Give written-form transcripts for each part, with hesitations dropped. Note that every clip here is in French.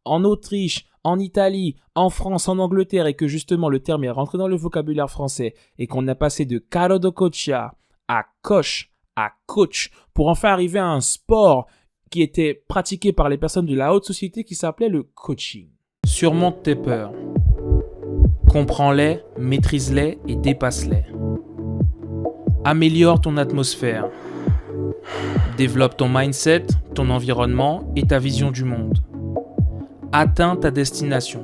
en Autriche, en Italie, en France, en Angleterre, et que justement le terme est rentré dans le vocabulaire français et qu'on a passé de caro de coachia à coach, pour enfin arriver à un sport qui était pratiqué par les personnes de la haute société qui s'appelait le coaching. Surmonte tes peurs. Comprends-les, maîtrise-les et dépasse-les. Améliore ton atmosphère. Développe ton mindset, ton environnement et ta vision du monde. Atteins ta destination.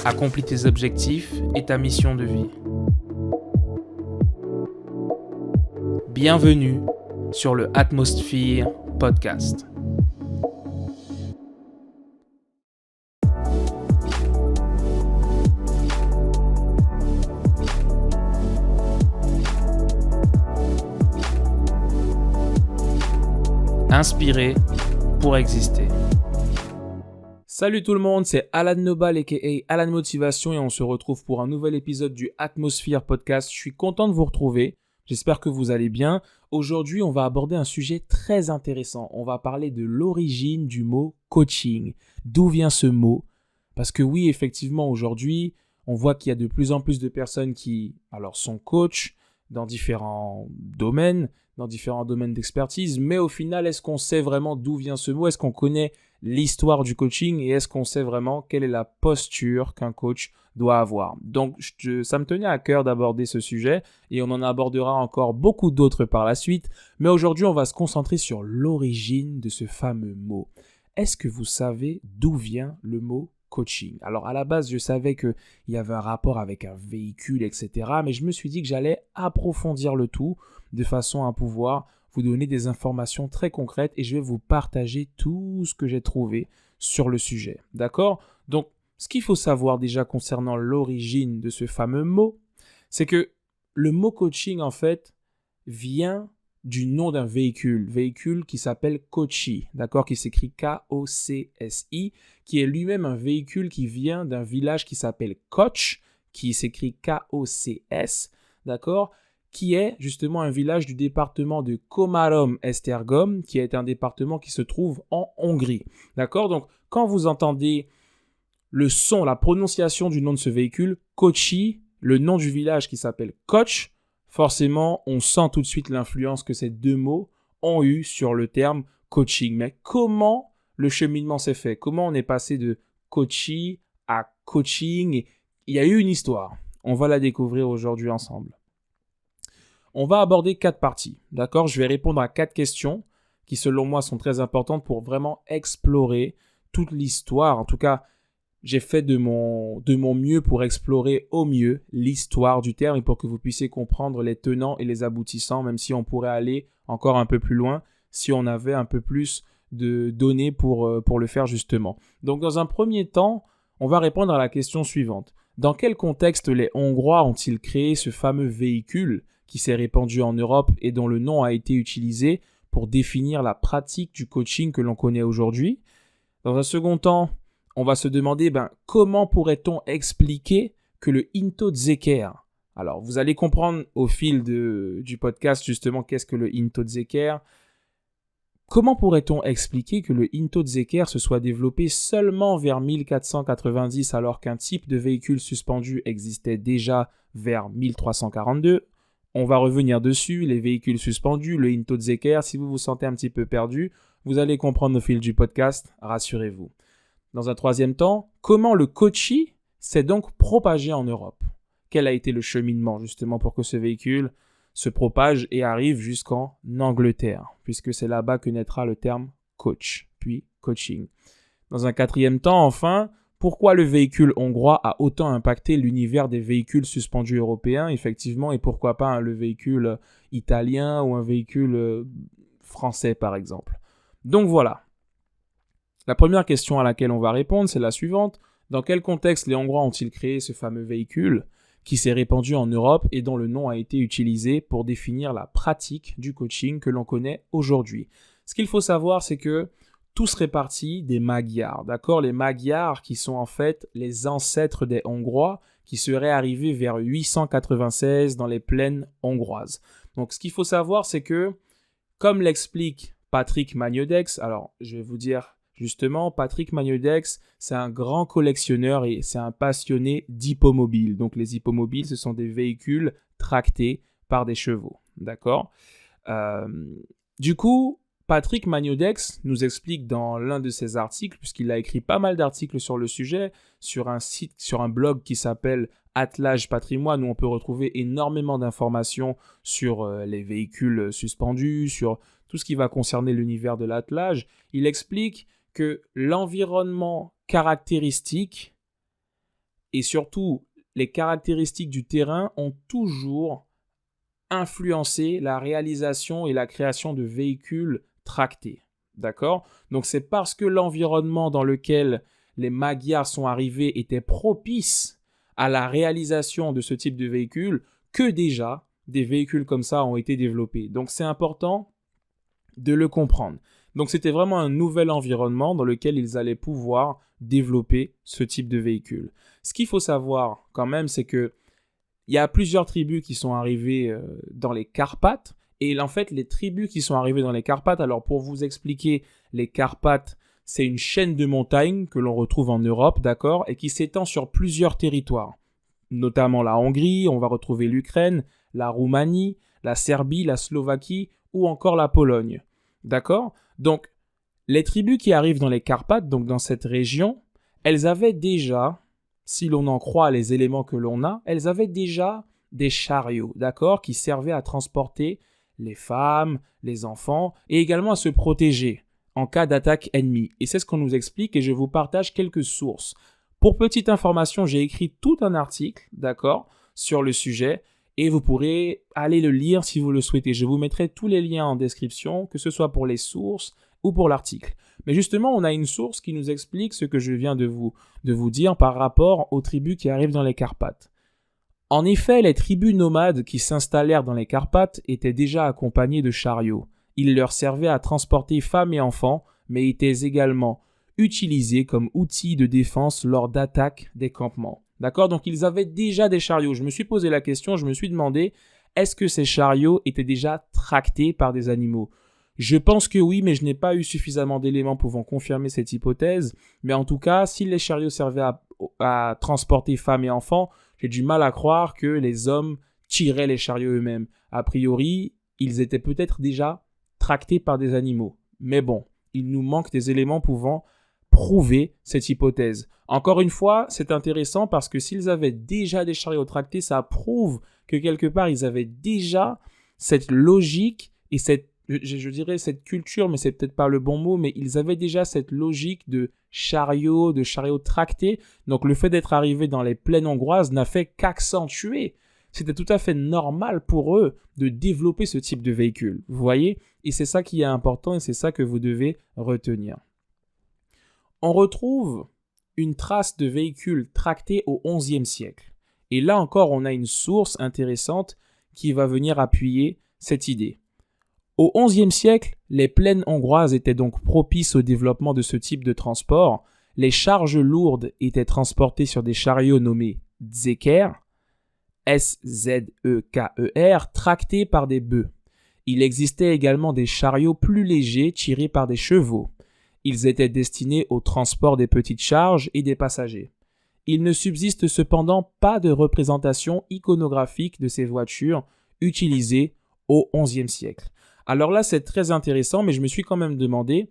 Accomplis tes objectifs et ta mission de vie. Bienvenue sur le Atmosphere Podcast. Inspirer pour exister. Salut tout le monde, c'est Alan Nobal aka Alan Motivation et on se retrouve pour un nouvel épisode du Atmosphere Podcast. Je suis content de vous retrouver, j'espère que vous allez bien. Aujourd'hui, on va aborder un sujet très intéressant. On va parler de l'origine du mot coaching. D'où vient ce mot ? Parce que oui, effectivement, aujourd'hui, on voit qu'il y a de plus en plus de personnes qui sont coachs dans différents domaines d'expertise, mais au final, est-ce qu'on sait vraiment d'où vient ce mot ? Est-ce qu'on connaît l'histoire du coaching et est-ce qu'on sait vraiment quelle est la posture qu'un coach doit avoir ? Donc, ça me tenait à cœur d'aborder ce sujet et on en abordera encore beaucoup d'autres par la suite, mais aujourd'hui, on va se concentrer sur l'origine de ce fameux mot. Est-ce que vous savez d'où vient le mot coaching ? Alors, à la base, je savais qu'il y avait un rapport avec un véhicule, etc., mais je me suis dit que j'allais approfondir le tout de façon à pouvoir vous donner des informations très concrètes et je vais vous partager tout ce que j'ai trouvé sur le sujet. D'accord ? Donc, ce qu'il faut savoir déjà concernant l'origine de ce fameux mot, c'est que le mot coaching, en fait, vient du nom d'un véhicule qui s'appelle Kochi, d'accord, qui s'écrit K-O-C-S-I, qui est lui-même un véhicule qui vient d'un village qui s'appelle Koch, qui s'écrit K-O-C-S, d'accord, qui est justement un village du département de Komárom-Esztergom, qui est un département qui se trouve en Hongrie. D'accord ? Donc, quand vous entendez le son, la prononciation du nom de ce véhicule, Kochi, le nom du village qui s'appelle Koch, forcément, on sent tout de suite l'influence que ces deux mots ont eu sur le terme coaching. Mais comment le cheminement s'est fait ? Comment on est passé de Kochi à coaching ? Il y a eu une histoire. On va la découvrir aujourd'hui ensemble. On va aborder 4 parties, d'accord ? Je vais répondre à 4 questions qui, selon moi, sont très importantes pour vraiment explorer toute l'histoire. En tout cas, j'ai fait de mon mieux pour explorer au mieux l'histoire du terme et pour que vous puissiez comprendre les tenants et les aboutissants, même si on pourrait aller encore un peu plus loin si on avait un peu plus de données pour le faire justement. Donc, dans un premier temps, on va répondre à la question suivante. Dans quel contexte les Hongrois ont-ils créé ce fameux véhicule qui s'est répandu en Europe et dont le nom a été utilisé pour définir la pratique du coaching que l'on connaît aujourd'hui ? Dans un second temps, on va se demander comment pourrait-on expliquer que le Into Zeker ? Alors, vous allez comprendre au fil du podcast justement qu'est-ce que le Into Zeker. Comment pourrait-on expliquer que le Into Zeker se soit développé seulement vers 1490 alors qu'un type de véhicule suspendu existait déjà vers 1342 ? On va revenir dessus, les véhicules suspendus, le Into Zeker. Si vous vous sentez un petit peu perdu, vous allez comprendre au fil du podcast, rassurez-vous. Dans un troisième temps, comment le Kochi s'est donc propagé en Europe ? Quel a été le cheminement justement pour que ce véhicule se propage et arrive jusqu'en Angleterre, puisque c'est là-bas que naîtra le terme coach, puis coaching. Dans un quatrième temps, enfin, pourquoi le véhicule hongrois a autant impacté l'univers des véhicules suspendus européens, effectivement, et pourquoi pas le véhicule italien ou un véhicule français, par exemple. Donc voilà. La première question à laquelle on va répondre, c'est la suivante. Dans quel contexte les Hongrois ont-ils créé ce fameux véhicule qui s'est répandu en Europe et dont le nom a été utilisé pour définir la pratique du coaching que l'on connaît aujourd'hui ? Ce qu'il faut savoir, c'est que tout serait parti des Magyars, d'accord ? Les Magyars qui sont en fait les ancêtres des Hongrois qui seraient arrivés vers 896 dans les plaines hongroises. Donc ce qu'il faut savoir, c'est que, comme l'explique Patrick Magnodex, alors je vais Justement, Patrick Magnodex, c'est un grand collectionneur et c'est un passionné d'hippomobiles. Donc les hippomobiles, ce sont des véhicules tractés par des chevaux. D'accord ? Du coup, Patrick Magnodex nous explique dans l'un de ses articles, puisqu'il a écrit pas mal d'articles sur le sujet, sur un blog qui s'appelle Attelage Patrimoine, où on peut retrouver énormément d'informations sur les véhicules suspendus, sur tout ce qui va concerner l'univers de l'attelage. Il explique que l'environnement caractéristique et surtout les caractéristiques du terrain ont toujours influencé la réalisation et la création de véhicules tractés. D'accord ? Donc c'est parce que l'environnement dans lequel les Magyars sont arrivés était propice à la réalisation de ce type de véhicule que déjà des véhicules comme ça ont été développés. Donc c'est important de le comprendre. Donc c'était vraiment un nouvel environnement dans lequel ils allaient pouvoir développer ce type de véhicule. Ce qu'il faut savoir quand même, c'est que il y a plusieurs tribus qui sont arrivées dans les Carpates. Et en fait, les tribus qui sont arrivées dans les Carpates, alors pour vous expliquer, les Carpates, c'est une chaîne de montagnes que l'on retrouve en Europe, d'accord, et qui s'étend sur plusieurs territoires, notamment la Hongrie, on va retrouver l'Ukraine, la Roumanie, la Serbie, la Slovaquie ou encore la Pologne. D'accord ? Donc, les tribus qui arrivent dans les Carpates, donc dans cette région, elles avaient déjà, si l'on en croit les éléments que l'on a, elles avaient déjà des chariots, d'accord, qui servaient à transporter les femmes, les enfants, et également à se protéger en cas d'attaque ennemie. Et c'est ce qu'on nous explique et je vous partage quelques sources. Pour petite information, j'ai écrit tout un article, d'accord, sur le sujet, et vous pourrez aller le lire si vous le souhaitez. Je vous mettrai tous les liens en description, que ce soit pour les sources ou pour l'article. Mais justement, on a une source qui nous explique ce que je viens de vous dire par rapport aux tribus qui arrivent dans les Carpates. En effet, les tribus nomades qui s'installèrent dans les Carpates étaient déjà accompagnées de chariots. Ils leur servaient à transporter femmes et enfants, mais étaient également utilisés comme outils de défense lors d'attaques des campements. D'accord ? Donc ils avaient déjà des chariots. Je me suis posé la question, je me suis demandé, est-ce que ces chariots étaient déjà tractés par des animaux ? Je pense que oui, mais je n'ai pas eu suffisamment d'éléments pouvant confirmer cette hypothèse. Mais en tout cas, si les chariots servaient à transporter femmes et enfants, j'ai du mal à croire que les hommes tiraient les chariots eux-mêmes. A priori, ils étaient peut-être déjà tractés par des animaux. Mais bon, il nous manque des éléments pouvant prouver cette hypothèse. Encore une fois, c'est intéressant parce que s'ils avaient déjà des chariots tractés, ça prouve que quelque part, ils avaient déjà cette logique et je dirais cette culture, mais c'est peut-être pas le bon mot, mais ils avaient déjà cette logique de chariots tractés. Donc le fait d'être arrivés dans les plaines hongroises n'a fait qu'accentuer. C'était tout à fait normal pour eux de développer ce type de véhicule. Vous voyez ? Et c'est ça qui est important et c'est ça que vous devez retenir. On retrouve une trace de véhicules tractés au XIe siècle. Et là encore, on a une source intéressante qui va venir appuyer cette idée. Au XIe siècle, les plaines hongroises étaient donc propices au développement de ce type de transport. Les charges lourdes étaient transportées sur des chariots nommés Zeker, S-Z-E-K-E-R, tractés par des bœufs. Il existait également des chariots plus légers tirés par des chevaux. Ils étaient destinés au transport des petites charges et des passagers. Il ne subsiste cependant pas de représentation iconographique de ces voitures utilisées au XIe siècle. Alors là, c'est très intéressant, mais je me suis quand même demandé,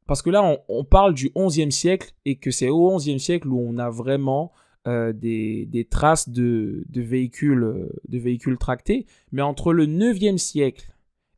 parce que là, on parle du XIe siècle et que c'est au XIe siècle où on a vraiment des traces de véhicules tractés, mais entre le IXe siècle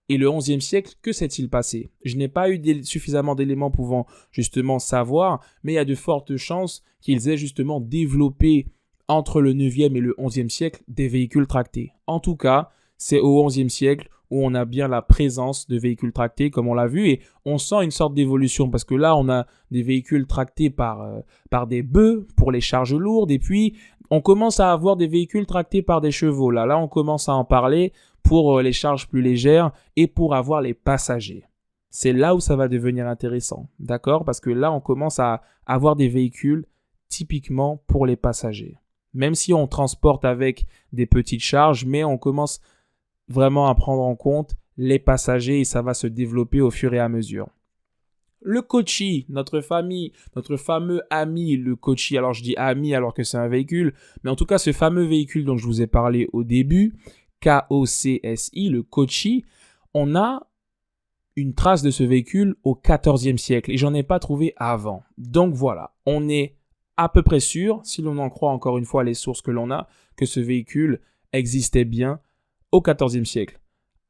et le XIe siècle, que s'est-il passé ? Je n'ai pas eu suffisamment d'éléments pouvant justement savoir, mais il y a de fortes chances qu'ils aient justement développé entre le IXe et le XIe siècle des véhicules tractés. En tout cas, c'est au XIe siècle où on a bien la présence de véhicules tractés, comme on l'a vu, et on sent une sorte d'évolution, parce que là, on a des véhicules tractés par des bœufs pour les charges lourdes, et puis on commence à avoir des véhicules tractés par des chevaux. Là, on commence à en parler pour les charges plus légères et pour avoir les passagers. C'est là où ça va devenir intéressant, d'accord ? Parce que là, on commence à avoir des véhicules typiquement pour les passagers. Même si on transporte avec des petites charges, mais on commence vraiment à prendre en compte les passagers et ça va se développer au fur et à mesure. Le Kochi, notre fameux ami, le Kochi. Alors je dis ami alors que c'est un véhicule, mais en tout cas ce fameux véhicule dont je vous ai parlé au début, KOCSI, le Kochi, on a une trace de ce véhicule au XIVe siècle et j'en ai pas trouvé avant. Donc voilà, on est à peu près sûr, si l'on en croit encore une fois les sources que l'on a, que ce véhicule existait bien au XIVe siècle.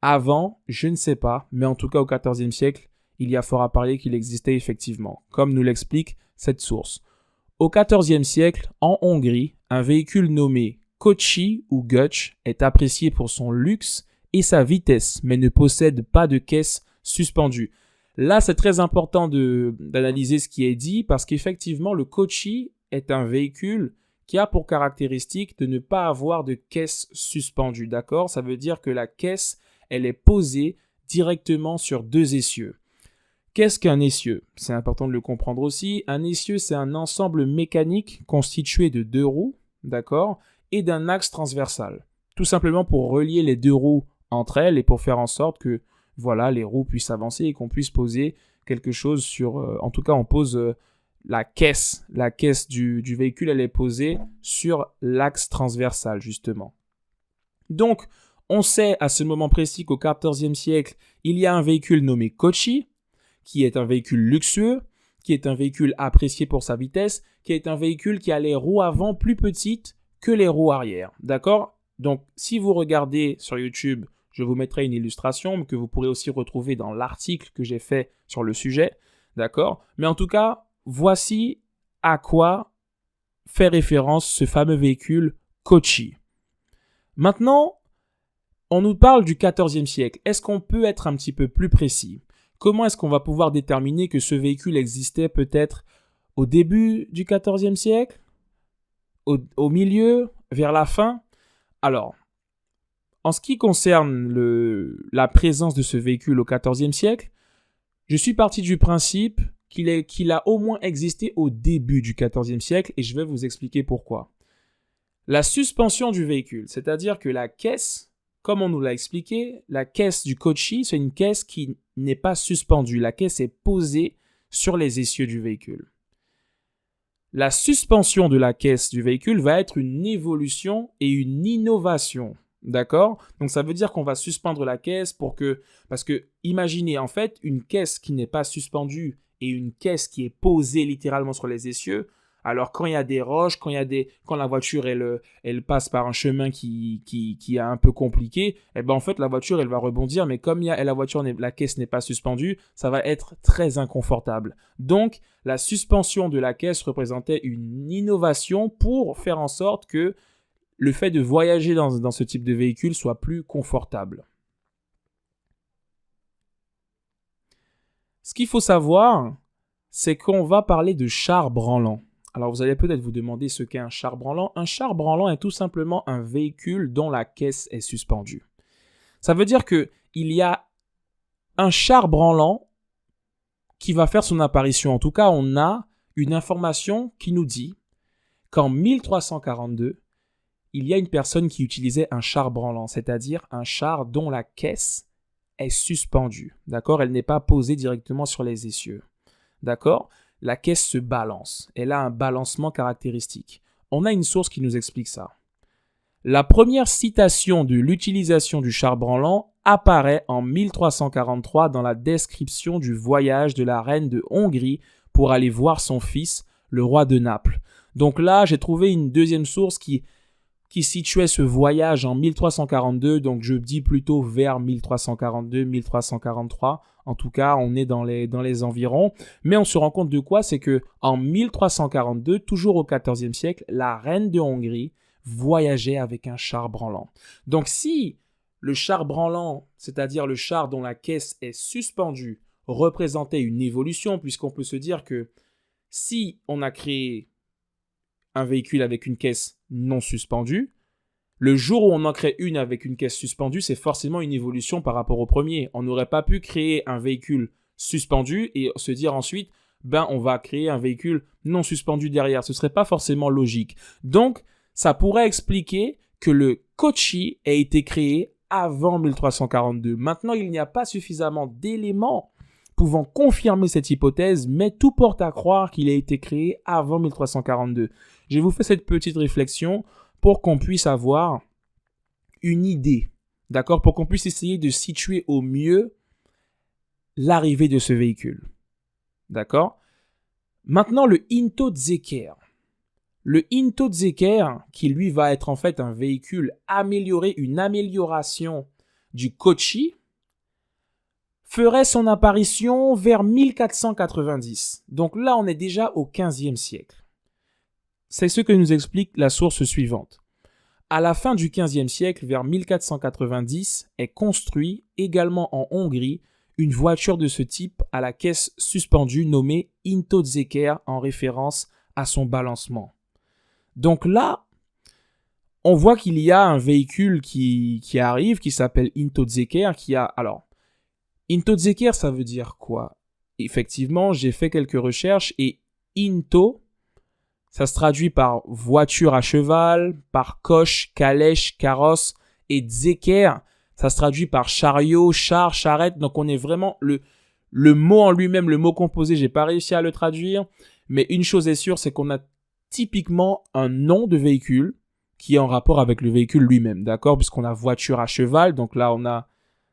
Avant, je ne sais pas, mais en tout cas au XIVe siècle, il y a fort à parier qu'il existait effectivement, comme nous l'explique cette source. Au XIVe siècle, en Hongrie, un véhicule nommé Kocsi ou Götsch est apprécié pour son luxe et sa vitesse, mais ne possède pas de caisse suspendue. Là, c'est très important d'analyser ce qui est dit parce qu'effectivement, le Kocsi est un véhicule qui a pour caractéristique de ne pas avoir de caisse suspendue, d'accord ? Ça veut dire que la caisse, elle est posée directement sur deux essieux. Qu'est-ce qu'un essieu ? C'est important de le comprendre aussi. Un essieu, c'est un ensemble mécanique constitué de deux roues, d'accord, et d'un axe transversal. Tout simplement pour relier les deux roues entre elles et pour faire en sorte que voilà, les roues puissent avancer et qu'on puisse poser quelque chose sur... en tout cas, on pose la caisse. La caisse du véhicule, elle est posée sur l'axe transversal, justement. Donc, on sait à ce moment précis qu'au XIVe siècle, il y a un véhicule nommé Kocsi, qui est un véhicule luxueux, qui est un véhicule apprécié pour sa vitesse, qui est un véhicule qui a les roues avant plus petites que les roues arrière. D'accord ? Donc, si vous regardez sur YouTube, je vous mettrai une illustration que vous pourrez aussi retrouver dans l'article que j'ai fait sur le sujet. D'accord ? Mais en tout cas, voici à quoi fait référence ce fameux véhicule Kocsi. Maintenant, on nous parle du XIVe siècle. Est-ce qu'on peut être un petit peu plus précis ? Comment est-ce qu'on va pouvoir déterminer que ce véhicule existait peut-être au début du XIVe siècle, au milieu, vers la fin ? Alors, en ce qui concerne la présence de ce véhicule au XIVe siècle, je suis parti du principe qu'il a au moins existé au début du XIVe siècle et je vais vous expliquer pourquoi. La suspension du véhicule, c'est-à-dire que la caisse, comme on nous l'a expliqué, la caisse du Kocsi, c'est une caisse qui n'est pas suspendue. La caisse est posée sur les essieux du véhicule. La suspension de la caisse du véhicule va être une évolution et une innovation. D'accord ? Donc ça veut dire qu'on va suspendre la caisse parce que imaginez en fait une caisse qui n'est pas suspendue et une caisse qui est posée littéralement sur les essieux. Alors quand il y a des roches, quand la voiture elle passe par un chemin qui est un peu compliqué, eh ben en fait la voiture elle va rebondir, mais comme la caisse n'est pas suspendue, ça va être très inconfortable. Donc la suspension de la caisse représentait une innovation pour faire en sorte que le fait de voyager dans ce type de véhicule soit plus confortable. Ce qu'il faut savoir, c'est qu'on va parler de char branlant. Alors vous allez peut-être vous demander ce qu'est un char branlant. Un char branlant est tout simplement un véhicule dont la caisse est suspendue. Ça veut dire qu'il y a un char branlant qui va faire son apparition. En tout cas, on a une information qui nous dit qu'en 1342, il y a une personne qui utilisait un char branlant, c'est-à-dire un char dont la caisse est suspendue. D'accord ? Elle n'est pas posée directement sur les essieux. D'accord ? La caisse se balance. Elle a un balancement caractéristique. On a une source qui nous explique ça. La première citation de l'utilisation du char branlant apparaît en 1343 dans la description du voyage de la reine de Hongrie pour aller voir son fils, le roi de Naples. Donc là, j'ai trouvé une deuxième source qui situait ce voyage en 1342, donc je dis plutôt vers 1342-1343. En tout cas, on est dans les environs. Mais on se rend compte de quoi ? C'est qu'en 1342, toujours au XIVe siècle, la reine de Hongrie voyageait avec un char branlant. Donc si le char branlant, c'est-à-dire le char dont la caisse est suspendue, représentait une évolution, puisqu'on peut se dire que si on a créé un véhicule avec une caisse non suspendue, le jour où on en crée une avec une caisse suspendue, c'est forcément une évolution par rapport au premier. On n'aurait pas pu créer un véhicule suspendu et se dire ensuite, on va créer un véhicule non suspendu derrière. Ce ne serait pas forcément logique. Donc, ça pourrait expliquer que le Kocsi ait été créé avant 1342. Maintenant, il n'y a pas suffisamment d'éléments pouvant confirmer cette hypothèse, mais tout porte à croire qu'il a été créé avant 1342. Je vous fais cette petite réflexion pour qu'on puisse avoir une idée, d'accord, pour qu'on puisse essayer de situer au mieux l'arrivée de ce véhicule, d'accord. Maintenant, le Into-Zeker. Le Into-Zeker, qui lui va être en fait un véhicule amélioré, une amélioration du Kochi, ferait son apparition vers 1490. Donc là, on est déjà au 15e siècle. C'est ce que nous explique la source suivante. À la fin du 15e siècle, vers 1490, est construit également en Hongrie une voiture de ce type à la caisse suspendue nommée Into-Zeker en référence à son balancement. Donc là, on voit qu'il y a un véhicule qui arrive, qui s'appelle Into-Zeker, qui a... Alors, Into-Zeker, ça veut dire quoi? Effectivement, j'ai fait quelques recherches et Into, ça se traduit par voiture à cheval, par coche, calèche, carrosse, et Zeker, ça se traduit par chariot, char, charrette. Donc on est vraiment le mot en lui-même, le mot composé, j'ai pas réussi à le traduire, mais une chose est sûre, c'est qu'on a typiquement un nom de véhicule qui est en rapport avec le véhicule lui-même, d'accord? Puisqu'on a voiture à cheval, donc là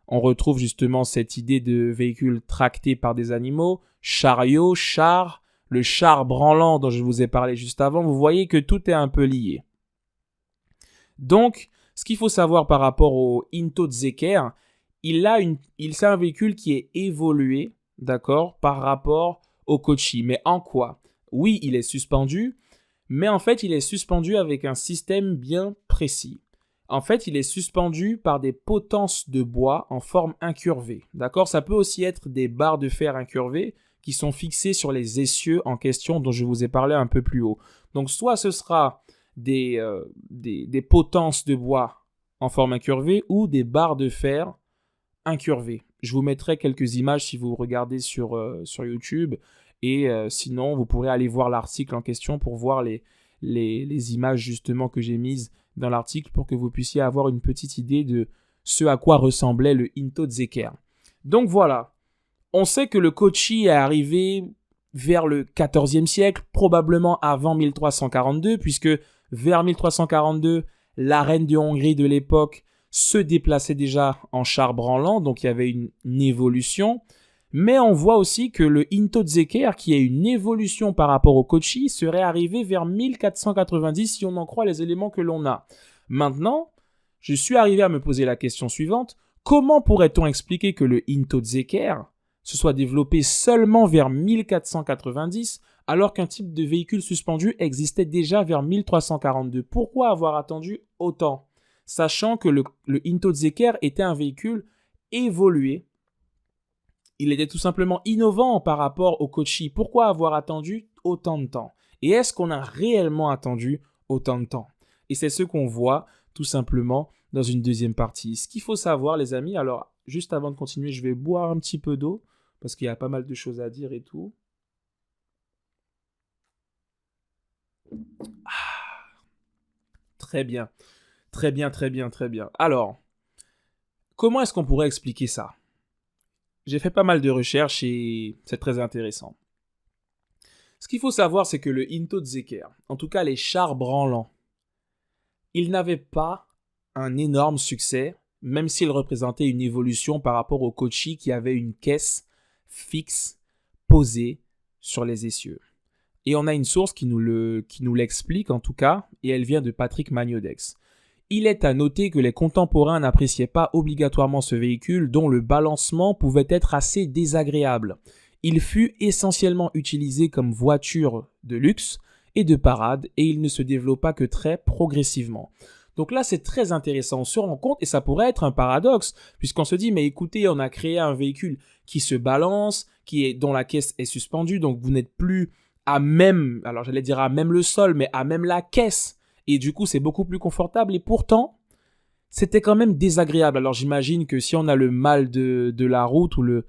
on retrouve justement cette idée de véhicule tracté par des animaux, chariot, char, le char branlant dont je vous ai parlé juste avant. Vous voyez que tout est un peu lié. Donc, ce qu'il faut savoir par rapport au Into-Zeker, c'est un véhicule qui est évolué, d'accord, par rapport au Kochi. Mais en quoi? Oui, il est suspendu, mais en fait, il est suspendu avec un système bien précis. En fait, il est suspendu par des potences de bois en forme incurvée. D'accord? Ça peut aussi être des barres de fer incurvées qui sont fixées sur les essieux en question dont je vous ai parlé un peu plus haut. Donc, soit ce sera des potences de bois en forme incurvée ou des barres de fer incurvées. Je vous mettrai quelques images si vous regardez sur YouTube. Et sinon, vous pourrez aller voir l'article en question pour voir les images justement que j'ai mises dans l'article pour que vous puissiez avoir une petite idée de ce à quoi ressemblait le Into-Zeker. Donc voilà, on sait que le Kochi est arrivé vers le XIVe siècle, probablement avant 1342, puisque vers 1342, la reine de Hongrie de l'époque se déplaçait déjà en char branlant, donc il y avait une évolution. Mais on voit aussi que le Into-Zeker, qui est une évolution par rapport au Kochi, serait arrivé vers 1490 si on en croit les éléments que l'on a. Maintenant, je suis arrivé à me poser la question suivante. Comment pourrait-on expliquer que le Into-Zeker se soit développé seulement vers 1490 alors qu'un type de véhicule suspendu existait déjà vers 1342? Pourquoi avoir attendu autant? Sachant que le Into-Zeker était un véhicule évolué. Il était tout simplement innovant par rapport au Kochi. Pourquoi avoir attendu autant de temps? Et est-ce qu'on a réellement attendu autant de temps? Et c'est ce qu'on voit tout simplement dans une deuxième partie. Ce qu'il faut savoir, les amis, alors juste avant de continuer, je vais boire un petit peu d'eau parce qu'il y a pas mal de choses à dire et tout. Très bien, très bien, très bien, très bien. Alors, comment est-ce qu'on pourrait expliquer ça? J'ai fait pas mal de recherches et c'est très intéressant. Ce qu'il faut savoir, c'est que le Into-Zeker, en tout cas les chars branlants, ils n'avaient pas un énorme succès, même s'ils représentaient une évolution par rapport au Kochi qui avait une caisse fixe posée sur les essieux. Et on a une source qui nous l'explique en tout cas, et elle vient de Patrick Magnodex. Il est à noter que les contemporains n'appréciaient pas obligatoirement ce véhicule dont le balancement pouvait être assez désagréable. Il fut essentiellement utilisé comme voiture de luxe et de parade et il ne se développa que très progressivement. Donc là, c'est très intéressant. On se rend compte, et ça pourrait être un paradoxe, puisqu'on se dit, mais écoutez, on a créé un véhicule qui se balance, dont la caisse est suspendue, donc vous n'êtes plus à même, alors j'allais dire à même le sol, mais à même la caisse. Et du coup, c'est beaucoup plus confortable. Et pourtant, c'était quand même désagréable. Alors, j'imagine que si on a le mal de la route ou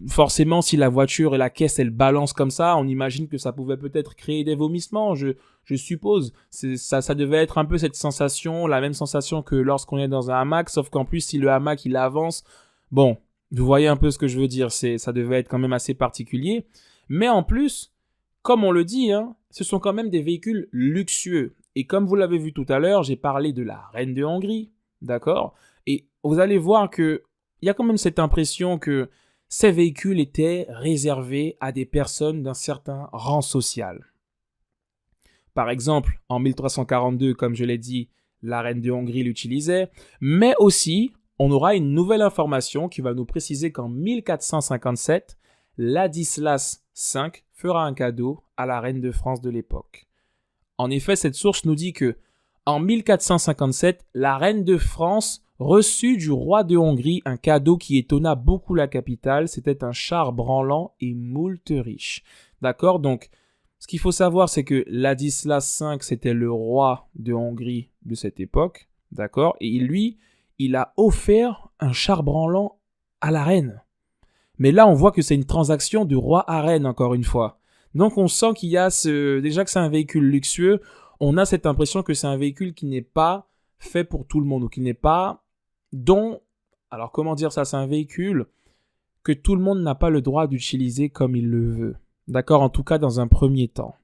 forcément, si la voiture et la caisse, elles balancent comme ça, on imagine que ça pouvait peut-être créer des vomissements, je suppose. Ça devait être un peu cette sensation, la même sensation que lorsqu'on est dans un hamac, sauf qu'en plus, si le hamac, il avance, bon, Vous voyez un peu ce que je veux dire, ça devait être quand même assez particulier. Mais en plus, comme on le dit, ce sont quand même des véhicules luxueux. Et comme vous l'avez vu tout à l'heure, j'ai parlé de la reine de Hongrie, d'accord ? Et vous allez voir qu'il y a quand même cette impression que ces véhicules étaient réservés à des personnes d'un certain rang social. Par exemple, en 1342, comme je l'ai dit, la reine de Hongrie l'utilisait, mais aussi, on aura une nouvelle information qui va nous préciser qu'en 1457, Ladislas V fera un cadeau à la reine de France de l'époque. En effet, cette source nous dit que en 1457, la reine de France reçut du roi de Hongrie un cadeau qui étonna beaucoup la capitale. C'était un char branlant et moult riche. D'accord ? Donc, ce qu'il faut savoir, c'est que Ladislas V, c'était le roi de Hongrie de cette époque. D'accord ? Et lui, il a offert un char branlant à la reine. Mais là, on voit que c'est une transaction de roi à reine, encore une fois. Donc, on sent qu'il y a déjà que c'est un véhicule luxueux, on a cette impression que c'est un véhicule qui n'est pas fait pour tout le monde, ou qui n'est pas alors comment dire ça, c'est un véhicule que tout le monde n'a pas le droit d'utiliser comme il le veut. D'accord, en tout cas dans un premier temps.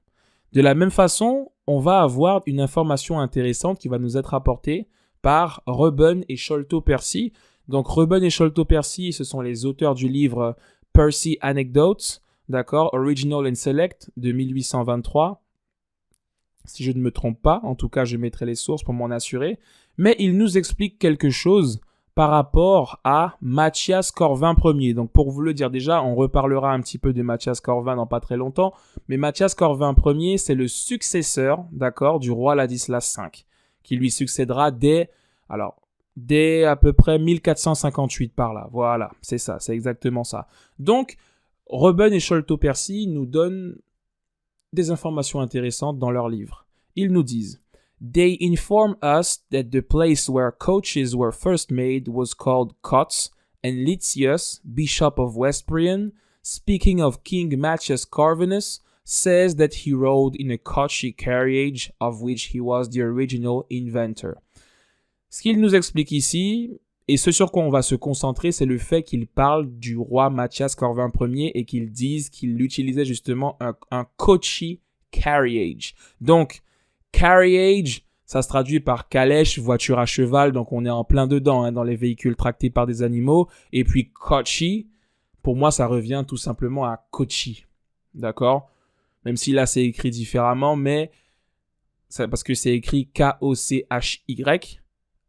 De la même façon, on va avoir une information intéressante qui va nous être apportée par Reuben et Sholto-Percy. Donc Reuben et Sholto-Percy, ce sont les auteurs du livre Percy Anecdotes, d'accord, Original and Select de 1823. Si je ne me trompe pas, en tout cas je mettrai les sources pour m'en assurer. Mais il nous explique quelque chose par rapport à Matthias Corvin Ier. Donc pour vous le dire déjà, on reparlera un petit peu de Matthias Corvin dans pas très longtemps, mais Matthias Corvin Ier, c'est le successeur, d'accord, du roi Ladislas V, qui lui succédera dès à peu près 1458 par là. Voilà, c'est ça, c'est exactement ça. Donc, Reuben et Sholto-Percy nous donnent des informations intéressantes dans leur livre. Ils nous disent: They inform us that the place where coaches were first made was called Cots, and Litius, Bishop of Westbrian, speaking of King Matthias Corvinus, says that he rode in a coachy carriage of which he was the original inventor. Ce qu'il nous explique ici, et ce sur quoi on va se concentrer, c'est le fait qu'il parle du roi Matthias Corvin Ier et qu'il dise qu'il utilisait justement un coachy carriage. Donc, carriage, ça se traduit par calèche, voiture à cheval, donc on est en plein dedans dans les véhicules tractés par des animaux. Et puis coachy, pour moi, ça revient tout simplement à coachy, d'accord ? Même si là, c'est écrit différemment, mais c'est parce que c'est écrit K-O-C-H-Y,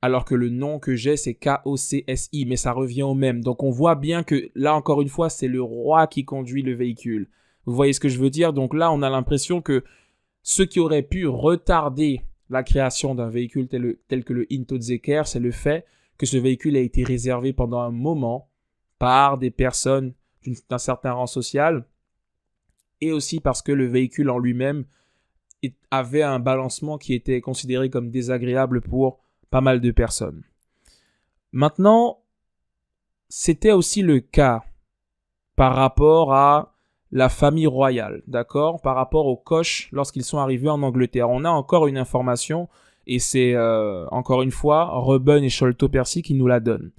alors que le nom que j'ai, c'est K-O-C-S-I, mais ça revient au même. Donc on voit bien que là, encore une fois, c'est le roi qui conduit le véhicule. Vous voyez ce que je veux dire ? Donc là, on a l'impression que ce qui aurait pu retarder la création d'un véhicule tel que le Intozekar, c'est le fait que ce véhicule a été réservé pendant un moment par des personnes d'un certain rang social, et aussi parce que le véhicule en lui-même avait un balancement qui était considéré comme désagréable pour pas mal de personnes. Maintenant, c'était aussi le cas par rapport à la famille royale, d'accord ? Par rapport aux coches lorsqu'ils sont arrivés en Angleterre. On a encore une information, et c'est encore une fois Reuben et Sholto-Percy qui nous la donnent.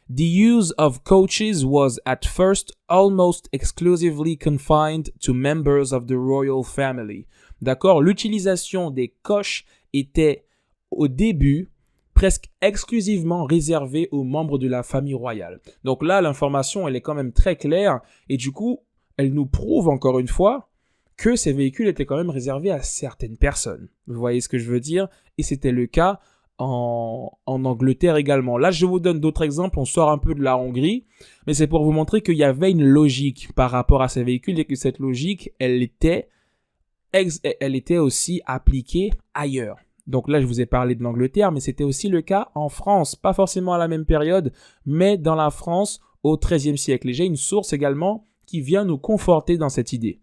The use of coaches was at first almost exclusively confined to members of the royal family. D'accord ? L'utilisation des coches était au début presque exclusivement réservée aux membres de la famille royale. Donc là, l'information, elle est quand même très claire, et du coup, elle nous prouve encore une fois que ces véhicules étaient quand même réservés à certaines personnes. Vous voyez ce que je veux dire ? Et c'était le cas en Angleterre également. Là, je vous donne d'autres exemples, on sort un peu de la Hongrie, mais c'est pour vous montrer qu'il y avait une logique par rapport à ces véhicules, et que cette logique, elle était aussi appliquée ailleurs. Donc là, je vous ai parlé de l'Angleterre, mais c'était aussi le cas en France, pas forcément à la même période, mais dans la France au XIIIe siècle. Et j'ai une source également qui vient nous conforter dans cette idée.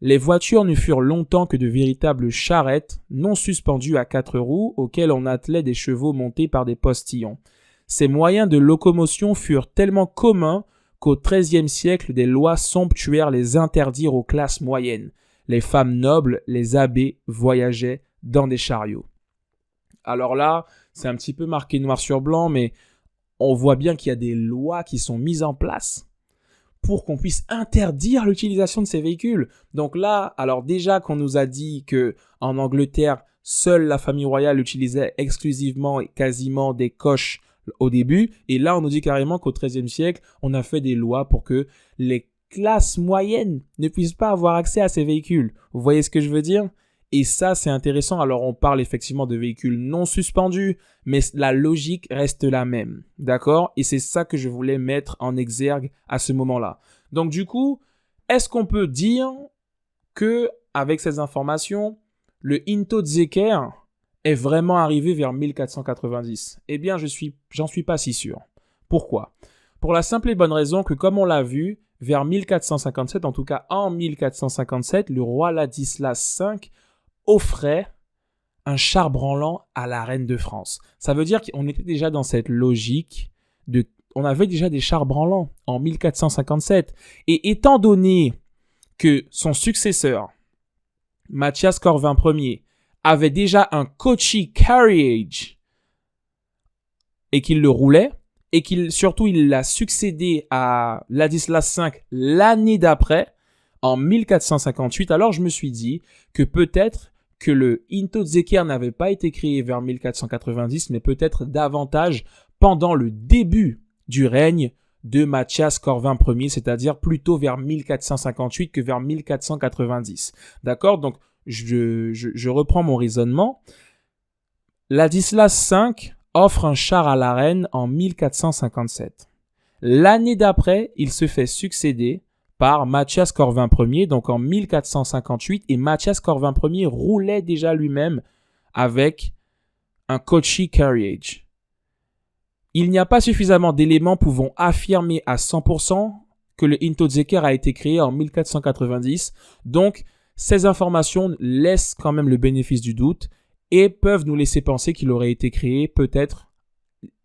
Les voitures ne furent longtemps que de véritables charrettes, non suspendues à 4 roues, auxquelles on attelait des chevaux montés par des postillons. Ces moyens de locomotion furent tellement communs qu'au XIIIe siècle, des lois somptuaires les interdirent aux classes moyennes. Les femmes nobles, les abbés, voyageaient dans des chariots. Alors là, c'est un petit peu marqué noir sur blanc, mais on voit bien qu'il y a des lois qui sont mises en place pour qu'on puisse interdire l'utilisation de ces véhicules. Donc là, alors déjà qu'on nous a dit que en Angleterre, seule la famille royale utilisait exclusivement et quasiment des coches au début, et là on nous dit carrément qu'au XIIIe siècle, on a fait des lois pour que les classes moyennes ne puissent pas avoir accès à ces véhicules. Vous voyez ce que je veux dire ? Et ça, c'est intéressant. Alors, on parle effectivement de véhicules non suspendus, mais la logique reste la même. D'accord ? Et c'est ça que je voulais mettre en exergue à ce moment-là. Donc, du coup, est-ce qu'on peut dire que, avec ces informations, le Intozekr est vraiment arrivé vers 1490 ? Eh bien, j'en suis pas si sûr. Pourquoi ? Pour la simple et bonne raison que, comme on l'a vu, vers 1457, en tout cas en 1457, le roi Ladislas V offrait un char branlant à la reine de France. Ça veut dire qu'on était déjà dans cette logique on avait déjà des chars branlants en 1457. Et étant donné que son successeur, Mathias Corvin Ier, avait déjà un Kochi Carriage et qu'il le roulait, et surtout il l'a succédé à Ladislas V l'année d'après, en 1458, alors je me suis dit que peut-être que le Intozekr n'avait pas été créé vers 1490, mais peut-être davantage pendant le début du règne de Mathias Corvin Ier, c'est-à-dire plutôt vers 1458 que vers 1490. D'accord ? Donc, je reprends mon raisonnement. Ladislas V offre un char à la reine en 1457. L'année d'après, il se fait succéder par Mathias Corvin Ier, donc en 1458, et Mathias Corvin Ier roulait déjà lui-même avec un Kochi Carriage. Il n'y a pas suffisamment d'éléments pouvant affirmer à 100% que le Intozekr a été créé en 1490, donc ces informations laissent quand même le bénéfice du doute et peuvent nous laisser penser qu'il aurait été créé peut-être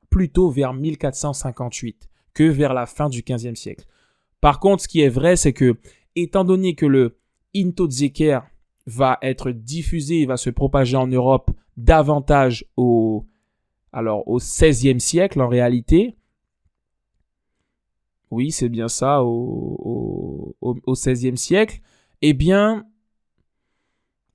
plutôt vers 1458 que vers la fin du XVe siècle. Par contre, ce qui est vrai, c'est que, étant donné que le Intozekr va être diffusé et va se propager en Europe davantage au XVIe siècle en réalité, oui, c'est bien ça, au XVIe siècle, eh bien,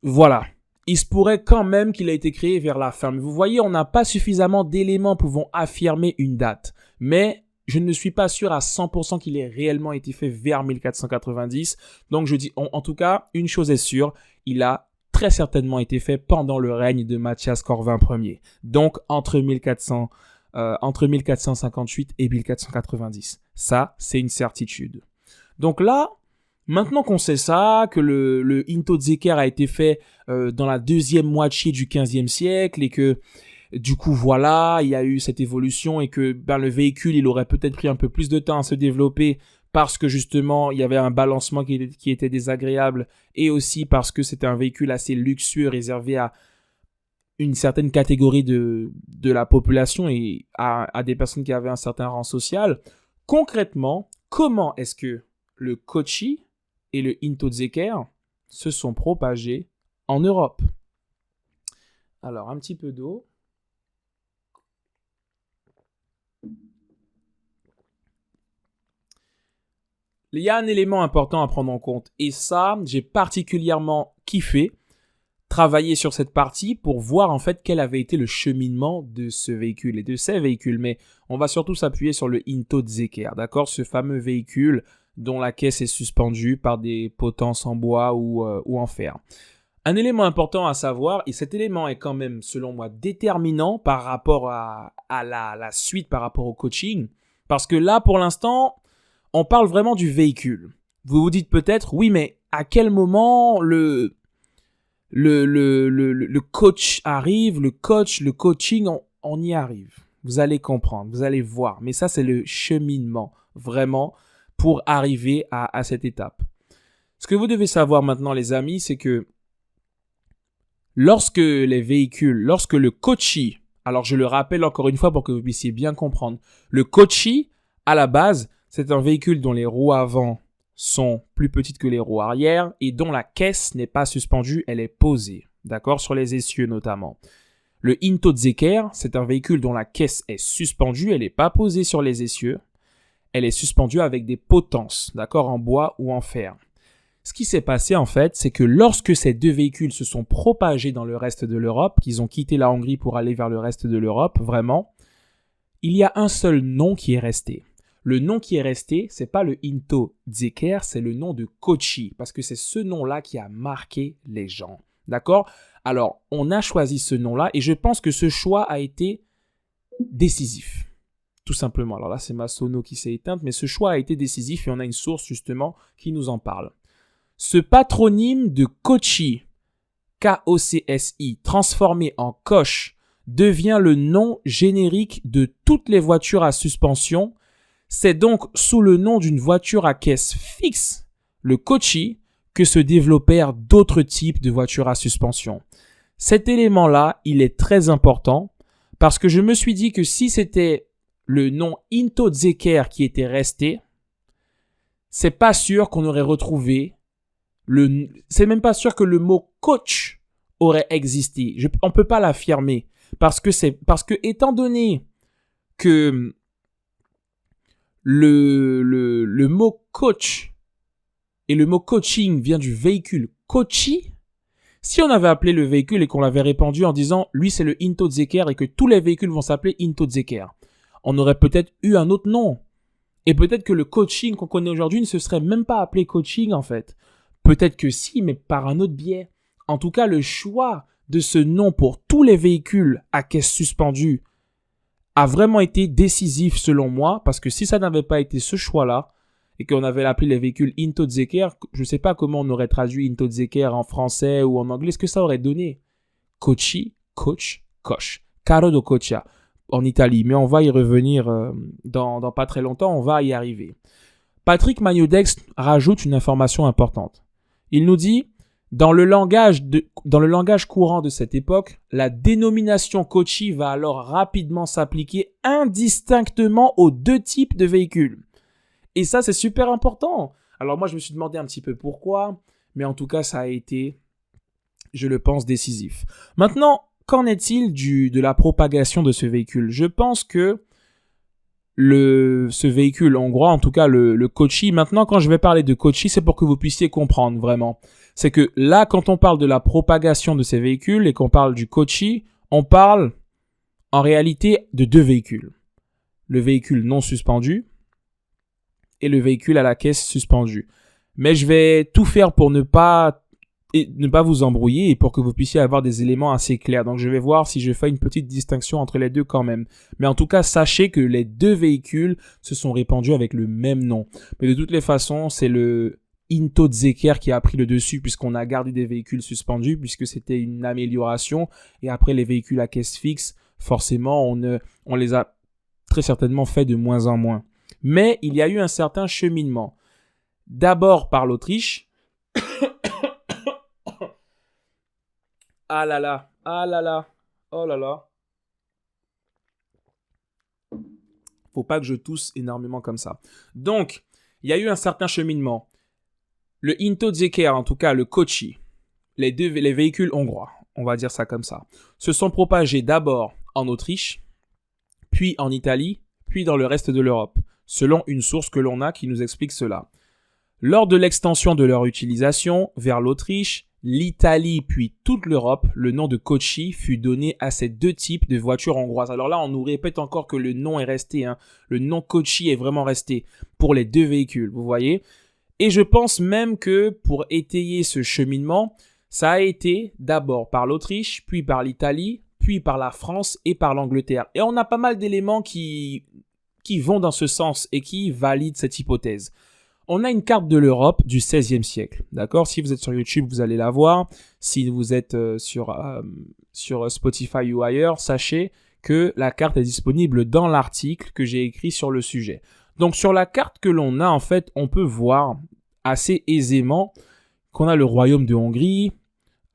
voilà. Il se pourrait quand même qu'il ait été créé vers la fin. Mais vous voyez, on n'a pas suffisamment d'éléments pouvant affirmer une date. Mais je ne suis pas sûr à 100% qu'il ait réellement été fait vers 1490. Donc je dis, en tout cas, une chose est sûre, il a très certainement été fait pendant le règne de Mathias Corvin Ier. Donc entre 1458 et 1490. Ça, c'est une certitude. Donc là, maintenant qu'on sait ça, que le Intozekr a été fait dans la deuxième moitié du XVe siècle et que du coup voilà, il y a eu cette évolution et que le véhicule il aurait peut-être pris un peu plus de temps à se développer parce que justement il y avait un balancement qui était désagréable et aussi parce que c'était un véhicule assez luxueux réservé à une certaine catégorie de la population et à des personnes qui avaient un certain rang social. Concrètement, comment est-ce que le Kochi et le Intozekr se sont propagés en Europe? Alors, un petit peu d'eau. Il y a un élément important à prendre en compte. Et ça, j'ai particulièrement kiffé travailler sur cette partie pour voir en fait quel avait été le cheminement de ce véhicule et de ces véhicules. Mais on va surtout s'appuyer sur le Intozekr, d'accord? Ce fameux véhicule dont la caisse est suspendue par des potences en bois ou en fer. Un élément important à savoir, et cet élément est quand même, selon moi, déterminant par rapport à la suite, par rapport au coaching, parce que là, pour l'instant, on parle vraiment du véhicule. Vous vous dites peut-être, oui, mais à quel moment le coach arrive, le coaching, on y arrive. Vous allez comprendre, vous allez voir. Mais ça, c'est le cheminement, vraiment, pour arriver à cette étape. Ce que vous devez savoir maintenant, les amis, c'est que lorsque le Kochi, alors je le rappelle encore une fois pour que vous puissiez bien comprendre, le Kochi, à la base, c'est un véhicule dont les roues avant sont plus petites que les roues arrière et dont la caisse n'est pas suspendue, elle est posée, d'accord, sur les essieux notamment. Le Into-Zeker, c'est un véhicule dont la caisse est suspendue, elle n'est pas posée sur les essieux. Elle est suspendue avec des potences, d'accord, en bois ou en fer. Ce qui s'est passé en fait, c'est que lorsque ces deux véhicules se sont propagés dans le reste de l'Europe, qu'ils ont quitté la Hongrie pour aller vers le reste de l'Europe, vraiment, il y a un seul nom qui est resté. Le nom qui est resté, c'est pas le Into-Zeker, c'est le nom de Kochi, parce que c'est ce nom-là qui a marqué les gens. D'accord ? Alors, on a choisi ce nom-là et je pense que ce choix a été décisif. Tout simplement. Alors là, c'est ma sono qui s'est éteinte, mais ce choix a été décisif et on a une source justement qui nous en parle. Ce patronyme de Kochi, K-O-C-S-I, transformé en Koch, devient le nom générique de toutes les voitures à suspension. C'est donc sous le nom d'une voiture à caisse fixe, le Kochi, que se développèrent d'autres types de voitures à suspension. Cet élément-là, il est très important parce que je me suis dit que si c'était le nom Into-Zeker qui était resté, c'est pas sûr qu'on aurait retrouvé c'est même pas sûr que le mot coach aurait existé. On peut pas l'affirmer parce que étant donné que le mot coach et le mot coaching vient du véhicule Kochi, si on avait appelé le véhicule et qu'on l'avait répandu en disant lui c'est le Into-Zeker et que tous les véhicules vont s'appeler Into-Zeker, on aurait peut-être eu un autre nom. Et peut-être que le coaching qu'on connaît aujourd'hui ne se serait même pas appelé coaching en fait. Peut-être que si, mais par un autre biais. En tout cas, le choix de ce nom pour tous les véhicules à caisse suspendue a vraiment été décisif selon moi, parce que si ça n'avait pas été ce choix-là, et qu'on avait appelé les véhicules Into-Zeker, je ne sais pas comment on aurait traduit Into-Zeker en français ou en anglais, ce que ça aurait donné. Kochi, coach, coche. Carro do Coccia en Italie, mais on va y revenir dans pas très longtemps, on va y arriver. Patrick Magnodex rajoute une information importante. Il nous dit, dans le langage courant de cette époque, la dénomination Kochi va alors rapidement s'appliquer indistinctement aux deux types de véhicules. Et ça, c'est super important. Alors moi, je me suis demandé un petit peu pourquoi, mais en tout cas, ça a été, je le pense, décisif. Maintenant, qu'en est-il de la propagation de ce véhicule ? Je pense que ce véhicule hongrois, en tout cas le Kochi. Maintenant, quand je vais parler de Kochi, c'est pour que vous puissiez comprendre vraiment. C'est que là, quand on parle de la propagation de ces véhicules et qu'on parle du Kochi, on parle en réalité de deux véhicules. Le véhicule non suspendu et le véhicule à la caisse suspendue. Mais je vais tout faire pour ne pas vous embrouiller et pour que vous puissiez avoir des éléments assez clairs. Donc, je vais voir si je fais une petite distinction entre les deux quand même. Mais en tout cas, sachez que les deux véhicules se sont répandus avec le même nom. Mais de toutes les façons, c'est le Into-Zeker qui a pris le dessus puisqu'on a gardé des véhicules suspendus puisque c'était une amélioration. Et après, les véhicules à caisse fixe, forcément, on les a très certainement fait de moins en moins. Mais il y a eu un certain cheminement. D'abord par l'Autriche. Ah là là, oh là là. Faut pas que je tousse énormément comme ça. Donc, il y a eu un certain cheminement. Le Into-Zeker, en tout cas le Kochi, les véhicules hongrois, on va dire ça comme ça, se sont propagés d'abord en Autriche, puis en Italie, puis dans le reste de l'Europe, selon une source que l'on a qui nous explique cela. Lors de l'extension de leur utilisation vers l'Autriche, l'Italie puis toute l'Europe, le nom de Kochi fut donné à ces deux types de voitures hongroises. Alors là, on nous répète encore que le nom est resté. Le nom Kochi est vraiment resté pour les deux véhicules, vous voyez. Et je pense même que pour étayer ce cheminement, ça a été d'abord par l'Autriche, puis par l'Italie, puis par la France et par l'Angleterre. Et on a pas mal d'éléments qui vont dans ce sens et qui valident cette hypothèse. On a une carte de l'Europe du XVIe siècle, d'accord ? Si vous êtes sur YouTube, vous allez la voir. Si vous êtes sur Spotify ou ailleurs, sachez que la carte est disponible dans l'article que j'ai écrit sur le sujet. Donc, sur la carte que l'on a, en fait, on peut voir assez aisément qu'on a le royaume de Hongrie.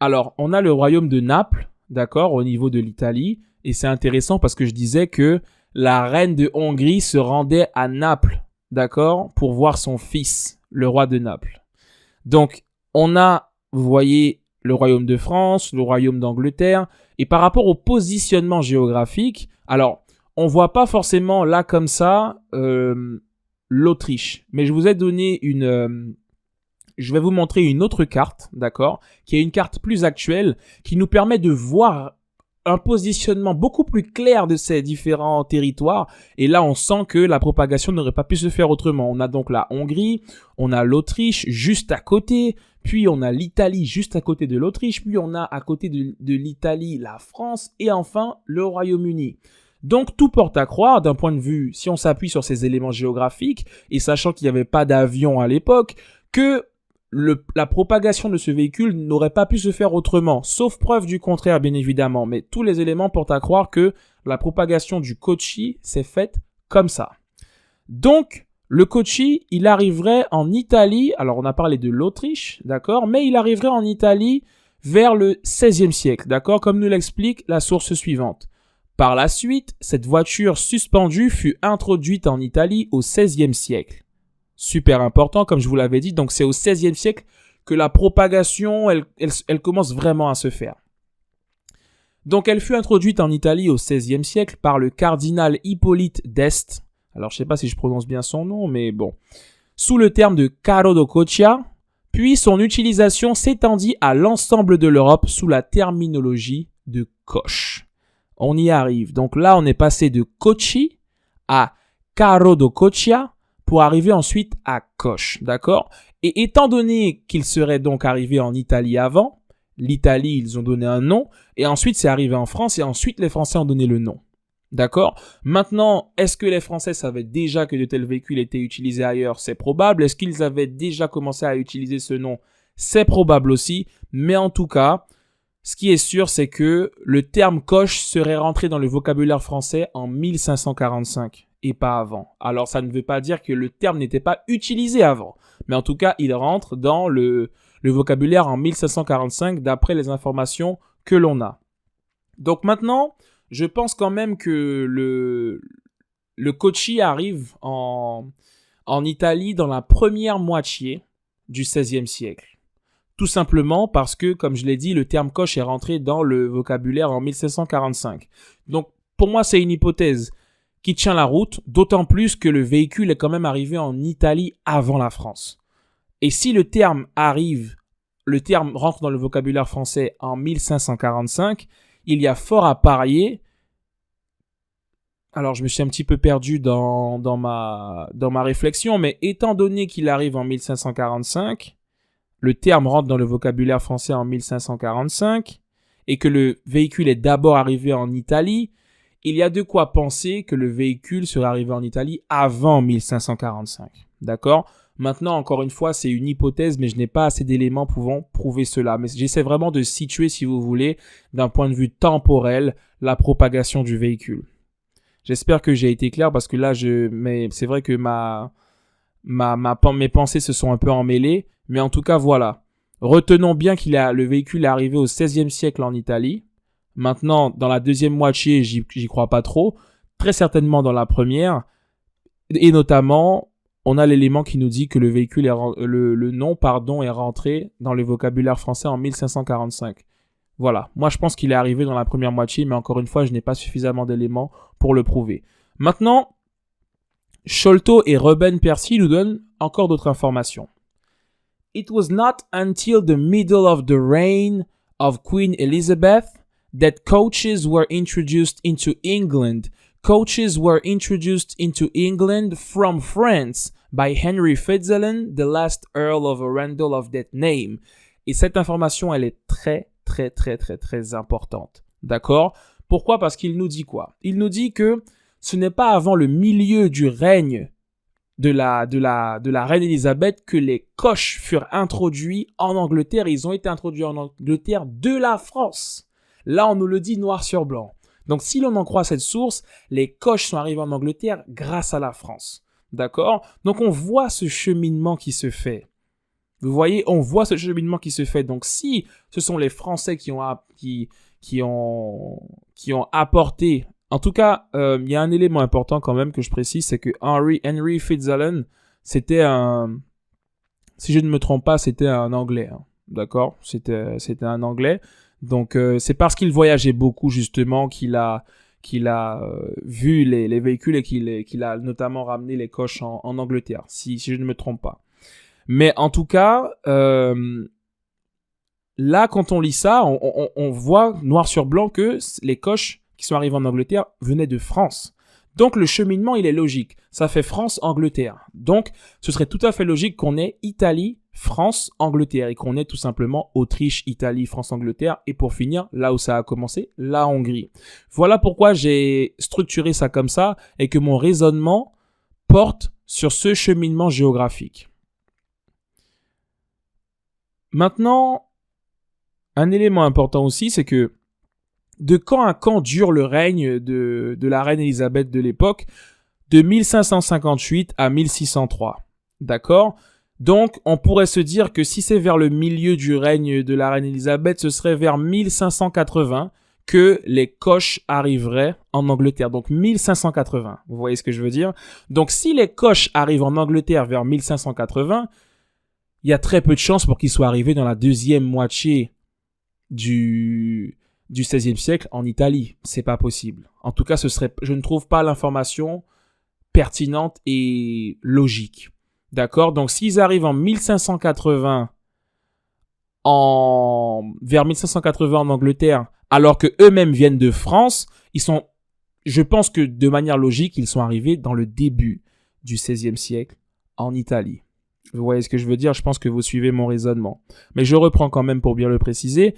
Alors, on a le royaume de Naples, d'accord, au niveau de l'Italie. Et c'est intéressant parce que je disais que la reine de Hongrie se rendait à Naples, d'accord, pour voir son fils, le roi de Naples. Donc, on a, vous voyez, le royaume de France, le royaume d'Angleterre. Et par rapport au positionnement géographique, alors, on ne voit pas forcément là comme ça l'Autriche. Mais je vous ai donné je vais vous montrer une autre carte, d'accord, qui est une carte plus actuelle, qui nous permet de voir un positionnement beaucoup plus clair de ces différents territoires. Et là, on sent que la propagation n'aurait pas pu se faire autrement. On a donc la Hongrie, on a l'Autriche juste à côté, puis on a l'Italie juste à côté de l'Autriche, puis on a à côté de l'Italie la France et enfin le Royaume-Uni. Donc tout porte à croire d'un point de vue, si on s'appuie sur ces éléments géographiques et sachant qu'il n'y avait pas d'avion à l'époque, que la propagation de ce véhicule n'aurait pas pu se faire autrement, sauf preuve du contraire bien évidemment, mais tous les éléments portent à croire que la propagation du Kochi s'est faite comme ça. Donc, le Kochi, il arriverait en Italie, alors on a parlé de l'Autriche, d'accord, mais il arriverait en Italie vers le XVIe siècle, d'accord, comme nous l'explique la source suivante. Par la suite, cette voiture suspendue fut introduite en Italie au XVIe siècle. Super important, comme je vous l'avais dit. Donc, c'est au XVIe siècle que la propagation, elle commence vraiment à se faire. Donc, elle fut introduite en Italie au XVIe siècle par le cardinal Hippolyte d'Este. Alors, je ne sais pas si je prononce bien son nom, mais bon. Sous le terme de carro de coccia, puis son utilisation s'étendit à l'ensemble de l'Europe sous la terminologie de coche. On y arrive. Donc là, on est passé de Kochi à carro de coccia, pour arriver ensuite à coche, d'accord? Et étant donné qu'il serait donc arrivé en Italie avant, l'Italie, ils ont donné un nom, et ensuite c'est arrivé en France, et ensuite les Français ont donné le nom, d'accord? Maintenant, est-ce que les Français savaient déjà que de tels véhicules étaient utilisés ailleurs? C'est probable. Est-ce qu'ils avaient déjà commencé à utiliser ce nom? C'est probable aussi, mais en tout cas, ce qui est sûr, c'est que le terme coche serait rentré dans le vocabulaire français en 1545. Et pas avant. Alors, ça ne veut pas dire que le terme n'était pas utilisé avant. Mais en tout cas, il rentre dans le vocabulaire en 1545 d'après les informations que l'on a. Donc maintenant, je pense quand même que le Kochi arrive en Italie dans la première moitié du XVIe siècle. Tout simplement parce que, comme je l'ai dit, le terme coche est rentré dans le vocabulaire en 1545. Donc, pour moi, c'est une hypothèse qui tient la route, d'autant plus que le véhicule est quand même arrivé en Italie avant la France. Et si le terme rentre dans le vocabulaire français en 1545, il y a fort à parier. Alors, je me suis un petit peu perdu dans ma réflexion, mais étant donné qu'il arrive en 1545, le terme rentre dans le vocabulaire français en 1545, et que le véhicule est d'abord arrivé en Italie, il y a de quoi penser que le véhicule serait arrivé en Italie avant 1545. D'accord ? Maintenant, encore une fois, c'est une hypothèse, mais je n'ai pas assez d'éléments pouvant prouver cela. Mais j'essaie vraiment de situer, si vous voulez, d'un point de vue temporel, la propagation du véhicule. J'espère que j'ai été clair parce que là, mais c'est vrai que mes pensées se sont un peu emmêlées. Mais en tout cas, voilà. Retenons bien le véhicule est arrivé au XVIe siècle en Italie. Maintenant, dans la deuxième moitié, j'y crois pas trop. Très certainement dans la première. Et notamment, on a l'élément qui nous dit que le véhicule le nom est rentré dans le vocabulaire français en 1545. Voilà. Moi, je pense qu'il est arrivé dans la première moitié, mais encore une fois, je n'ai pas suffisamment d'éléments pour le prouver. Maintenant, Sholto et Reuben Percy nous donnent encore d'autres informations. It was not until the middle of the reign of Queen Elizabeth that coaches were introduced into England. Coaches were introduced into England from France by Henry Fitzalan, the last Earl of Arundel of that name. Et cette information, elle est très, très, très, très, très importante. D'accord ? Pourquoi ? Parce qu'il nous dit quoi ? Il nous dit que ce n'est pas avant le milieu du règne de la reine Elisabeth que les coches furent introduits en Angleterre. Ils ont été introduits en Angleterre de la France. Là, on nous le dit noir sur blanc. Donc, si l'on en croit cette source, les coches sont arrivés en Angleterre grâce à la France. D'accord ? Donc, on voit ce cheminement qui se fait. Vous voyez, on voit ce cheminement qui se fait. Donc, si ce sont les Français qui ont apporté... En tout cas, il y a un élément important quand même que je précise, c'est que Henry Fitzalan, c'était si je ne me trompe pas, c'était un Anglais. Hein. d'accord? C'était un Anglais. Donc, c'est parce qu'il voyageait beaucoup, justement, qu'il a vu les véhicules et qu'il a notamment ramené les coches en Angleterre, si je ne me trompe pas. Mais en tout cas, là, quand on lit ça, on voit noir sur blanc que les coches qui sont arrivées en Angleterre venaient de France. Donc, le cheminement, il est logique. Ça fait France-Angleterre. Donc, ce serait tout à fait logique qu'on ait Italie, France, Angleterre et qu'on ait tout simplement Autriche, Italie, France, Angleterre. Et pour finir, là où ça a commencé, la Hongrie. Voilà pourquoi j'ai structuré ça comme ça et que mon raisonnement porte sur ce cheminement géographique. Maintenant, un élément important aussi, c'est que de quand à quand dure le règne de la reine Élisabeth de l'époque? De 1558 à 1603. D'accord? Donc, on pourrait se dire que si c'est vers le milieu du règne de la reine Élisabeth, ce serait vers 1580 que les coches arriveraient en Angleterre. Donc, 1580. Vous voyez ce que je veux dire? Donc, si les coches arrivent en Angleterre vers 1580, il y a très peu de chances pour qu'ils soient arrivés dans la deuxième moitié du XVIe siècle en Italie. C'est pas possible. En tout cas, je ne trouve pas l'information pertinente et logique. D'accord? Donc, s'ils arrivent en 1580 vers 1580 en Angleterre, alors que eux-mêmes viennent de France, je pense que de manière logique, ils sont arrivés dans le début du XVIe siècle en Italie. Vous voyez ce que je veux dire? Je pense que vous suivez mon raisonnement. Mais je reprends quand même pour bien le préciser.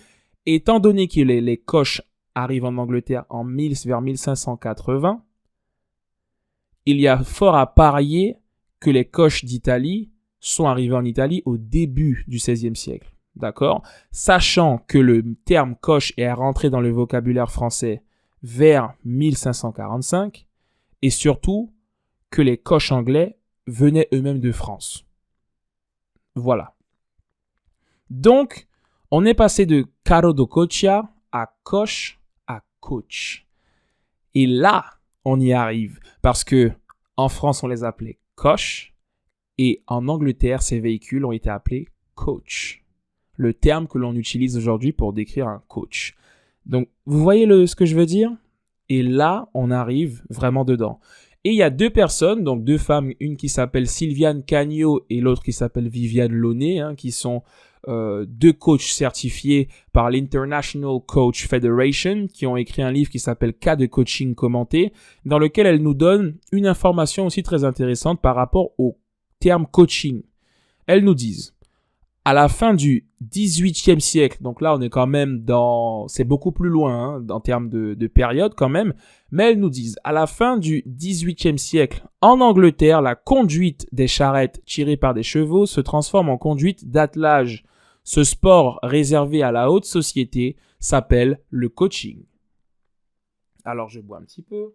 Étant donné que les coches arrivent en Angleterre vers 1580, il y a fort à parier que les coches d'Italie sont arrivés en Italie au début du XVIe siècle. D'accord? Sachant que le terme coche est rentré dans le vocabulaire français vers 1545 et surtout que les coches anglais venaient eux-mêmes de France. Voilà. Donc, on est passé de carro de coccia à coche à coach. Et là, on y arrive parce que en France, on les appelait coches et en Angleterre, ces véhicules ont été appelés coach. Le terme que l'on utilise aujourd'hui pour décrire un coach. Donc, vous voyez ce que je veux dire? Et là, on arrive vraiment dedans. Et il y a deux personnes, donc deux femmes, une qui s'appelle Sylviane Cagnot et l'autre qui s'appelle Viviane Launay, qui sont deux coachs certifiés par l'International Coach Federation, qui ont écrit un livre qui s'appelle Cas de coaching commenté, dans lequel elles nous donnent une information aussi très intéressante par rapport au terme coaching. Elles nous disent, à la fin du XVIIIe siècle, donc là on est quand même c'est beaucoup plus loin en termes de période quand même, mais elles nous disent, à la fin du XVIIIe siècle, en Angleterre, la conduite des charrettes tirées par des chevaux se transforme en conduite d'attelage. Ce sport réservé à la haute société s'appelle le coaching. Alors je bois un petit peu.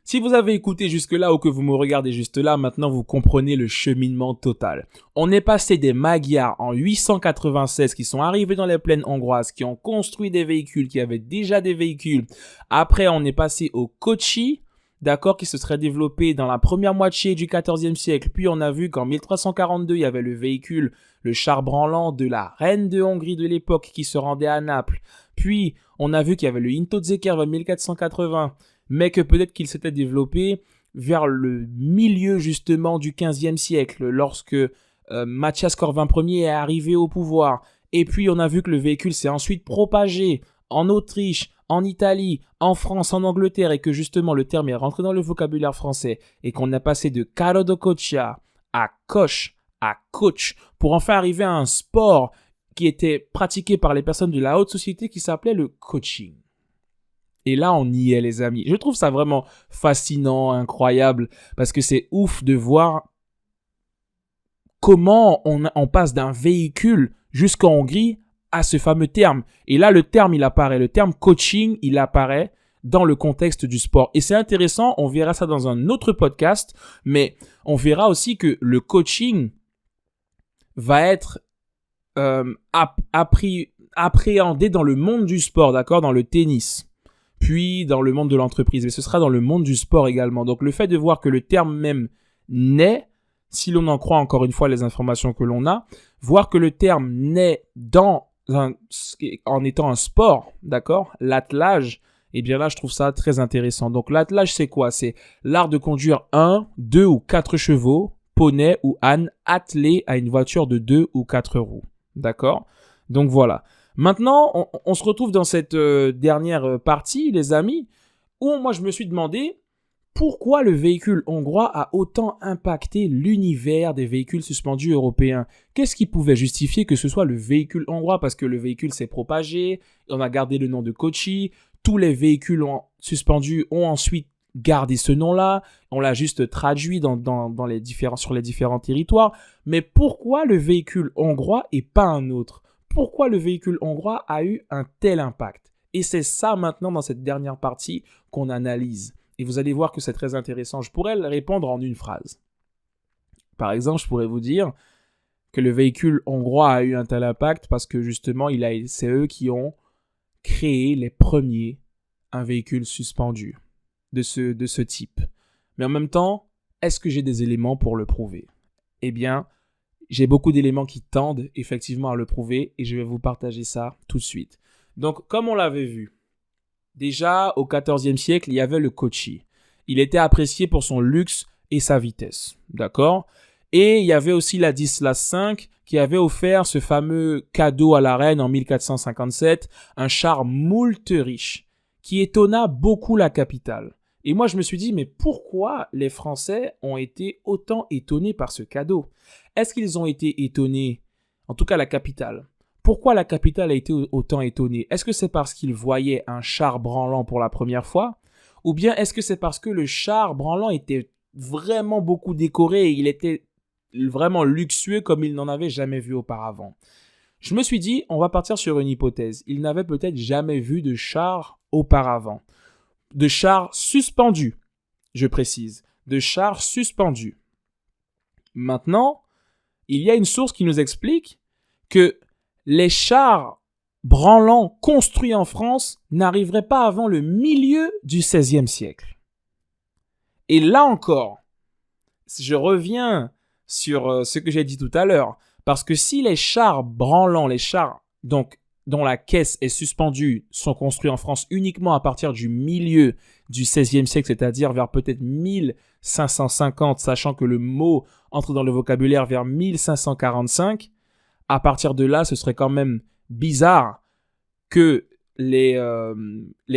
Si vous avez écouté jusque-là ou que vous me regardez juste là, maintenant vous comprenez le cheminement total. On est passé des Magyars en 896 qui sont arrivés dans les plaines hongroises, qui ont construit des véhicules, qui avaient déjà des véhicules. Après, on est passé au Kochi, d'accord, qui se serait développé dans la première moitié du XIVe siècle. Puis on a vu qu'en 1342, il y avait le véhicule, le char branlant de la reine de Hongrie de l'époque qui se rendait à Naples. Puis on a vu qu'il y avait le Intozekar en 1480. Mais que peut-être qu'il s'était développé vers le milieu justement du XVe siècle, lorsque Mathias Corvin Ier est arrivé au pouvoir. Et puis on a vu que le véhicule s'est ensuite propagé en Autriche, en Italie, en France, en Angleterre, et que justement le terme est rentré dans le vocabulaire français, et qu'on a passé de carro de coccia à coche, à coach, pour enfin arriver à un sport qui était pratiqué par les personnes de la haute société qui s'appelait le coaching. Et là, on y est, les amis. Je trouve ça vraiment fascinant, incroyable, parce que c'est ouf de voir comment on passe d'un véhicule jusqu'en Hongrie à ce fameux terme. Et là, le terme, il apparaît. Le terme coaching, il apparaît dans le contexte du sport. Et c'est intéressant, on verra ça dans un autre podcast, mais on verra aussi que le coaching va être appréhendé dans le monde du sport, d'accord, dans le tennis. Puis dans le monde de l'entreprise, mais ce sera dans le monde du sport également. Donc le fait de voir que le terme même naît, si l'on en croit encore une fois les informations que l'on a, voir que le terme naît en étant un sport, d'accord, l'attelage, eh bien là, je trouve ça très intéressant. Donc, l'attelage, c'est quoi? C'est l'art de conduire 1, 2 ou 4 chevaux, poney ou âne attelé à une voiture de 2 ou 4 roues. D'accord? Donc, voilà. Maintenant, on se retrouve dans cette dernière partie, les amis, où moi, je me suis demandé pourquoi le véhicule hongrois a autant impacté l'univers des véhicules suspendus européens. Qu'est-ce qui pouvait justifier que ce soit le véhicule hongrois? Parce que le véhicule s'est propagé, on a gardé le nom de Kocsi, tous les véhicules suspendus ont ensuite gardé ce nom-là, on l'a juste traduit sur les différents territoires. Mais pourquoi le véhicule hongrois et pas un autre? Pourquoi le véhicule hongrois a eu un tel impact? Et c'est ça maintenant dans cette dernière partie qu'on analyse. Et vous allez voir que c'est très intéressant. Je pourrais le répondre en une phrase. Par exemple, je pourrais vous dire que le véhicule hongrois a eu un tel impact parce que justement, c'est eux qui ont créé les premiers un véhicule suspendu de ce type. Mais en même temps, est-ce que j'ai des éléments pour le prouver? Eh bien, j'ai beaucoup d'éléments qui tendent effectivement à le prouver et je vais vous partager ça tout de suite. Donc, comme on l'avait vu, déjà, au XIVe siècle, il y avait le Kocsi. Il était apprécié pour son luxe et sa vitesse. D'accord? Et il y avait aussi la Ladislas V qui avait offert ce fameux cadeau à la reine en 1457, un char moult riche, qui étonna beaucoup la capitale. Et moi, je me suis dit, mais pourquoi les Français ont été autant étonnés par ce cadeau? Est-ce qu'ils ont été étonnés, en tout cas la capitale? Pourquoi la capitale a été autant étonnée? Est-ce que c'est parce qu'ils voyaient un char branlant pour la première fois? Ou bien est-ce que c'est parce que le char branlant était vraiment beaucoup décoré et il était vraiment luxueux comme ils n'en avaient jamais vu auparavant? Je me suis dit, on va partir sur une hypothèse. Ils n'avaient peut-être jamais vu de char auparavant. De char suspendu, je précise. De char suspendu. Maintenant, il y a une source qui nous explique que les chars branlants construits en France n'arriveraient pas avant le milieu du XVIe siècle. Et là encore, je reviens sur ce que j'ai dit tout à l'heure, parce que si les chars branlants, les chars donc, dont la caisse est suspendue, sont construits en France uniquement à partir du milieu du XVIe siècle, c'est-à-dire vers peut-être 1550, sachant que le mot entre dans le vocabulaire vers 1545, à partir de là, ce serait quand même bizarre que les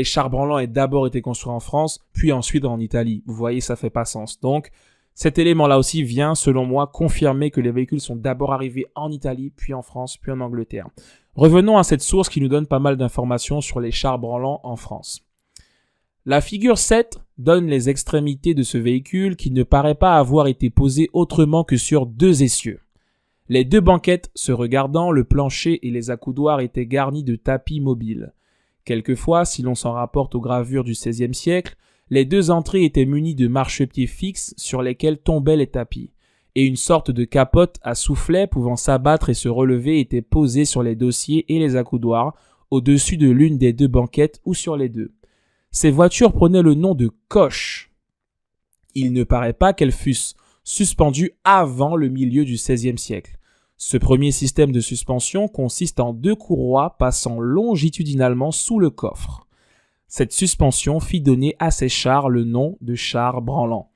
chars branlants aient d'abord été construits en France, puis ensuite en Italie. Vous voyez, ça fait pas sens. Donc, cet élément-là aussi vient, selon moi, confirmer que les véhicules sont d'abord arrivés en Italie, puis en France, puis en Angleterre. Revenons à cette source qui nous donne pas mal d'informations sur les chars branlants en France. La figure 7 donne les extrémités de ce véhicule qui ne paraît pas avoir été posé autrement que sur deux essieux. Les deux banquettes se regardant, le plancher et les accoudoirs étaient garnis de tapis mobiles. Quelquefois, si l'on s'en rapporte aux gravures du XVIe siècle, les deux entrées étaient munies de marchepieds fixes sur lesquels tombaient les tapis, et une sorte de capote à soufflet pouvant s'abattre et se relever était posée sur les dossiers et les accoudoirs, au-dessus de l'une des deux banquettes ou sur les deux. Ces voitures prenaient le nom de coches. Il ne paraît pas qu'elles fussent suspendues avant le milieu du XVIe siècle. Ce premier système de suspension consiste en deux courroies passant longitudinalement sous le coffre. Cette suspension fit donner à ces chars le nom de chars branlants.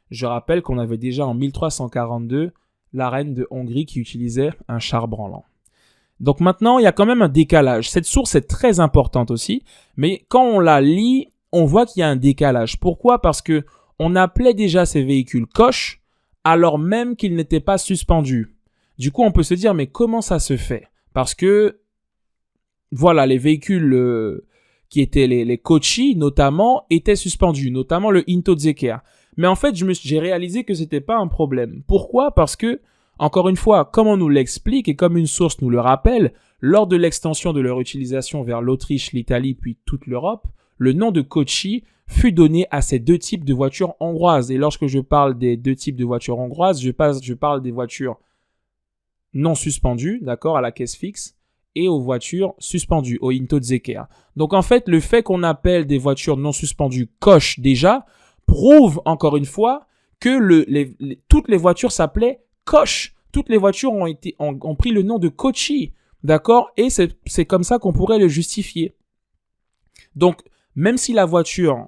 Je rappelle qu'on avait déjà en 1342 la reine de Hongrie qui utilisait un char branlant. Donc maintenant, il y a quand même un décalage. Cette source est très importante aussi, mais quand on la lit, on voit qu'il y a un décalage. Pourquoi? Parce que on appelait déjà ces véhicules coches alors même qu'ils n'étaient pas suspendus. Du coup, on peut se dire, mais comment ça se fait? Parce que, voilà, les véhicules qui étaient les Kocsi, notamment, étaient suspendus, notamment le Into-Zeker. Mais en fait, j'ai réalisé que c'était pas un problème. Pourquoi? Parce que, encore une fois, comme on nous l'explique et comme une source nous le rappelle, lors de l'extension de leur utilisation vers l'Autriche, l'Italie, puis toute l'Europe, le nom de Kocsi fut donné à ces deux types de voitures hongroises. Et lorsque je parle des deux types de voitures hongroises, je parle des voitures non suspendues, d'accord, à la caisse fixe, et aux voitures suspendues, au Into-Zeker. Donc en fait, le fait qu'on appelle des voitures non suspendues coches déjà, prouve encore une fois toutes les voitures s'appelaient Coche. Toutes les voitures ont pris le nom de Kochi, d'accord? Et c'est comme ça qu'on pourrait le justifier. Donc, même si les voitures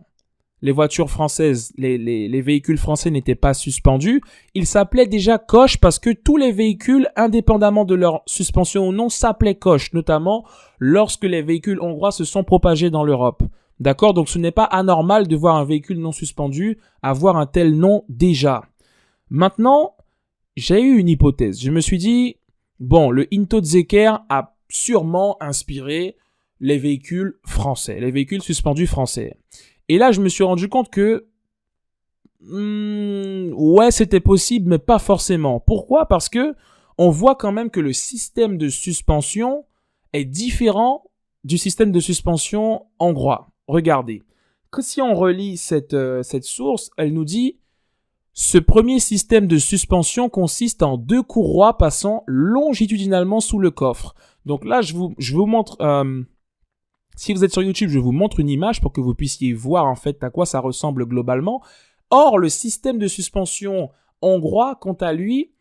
françaises, les véhicules français n'étaient pas suspendus, ils s'appelaient déjà Coche parce que tous les véhicules, indépendamment de leur suspension ou non, s'appelaient Coche, notamment lorsque les véhicules hongrois se sont propagés dans l'Europe. D'accord? Donc, ce n'est pas anormal de voir un véhicule non suspendu avoir un tel nom déjà. Maintenant, j'ai eu une hypothèse. Je me suis dit, bon, le Intotzeker a sûrement inspiré les véhicules français, les véhicules suspendus français. Et là, je me suis rendu compte que, ouais, c'était possible, mais pas forcément. Pourquoi? Parce que on voit quand même que le système de suspension est différent du système de suspension hongrois. Regardez, que si on relit cette source, elle nous dit « Ce premier système de suspension consiste en 2 courroies passant longitudinalement sous le coffre. » Donc là, je vous montre... si vous êtes sur YouTube, je vous montre une image pour que vous puissiez voir en fait à quoi ça ressemble globalement. Or, le système de suspension hongrois, quant à lui,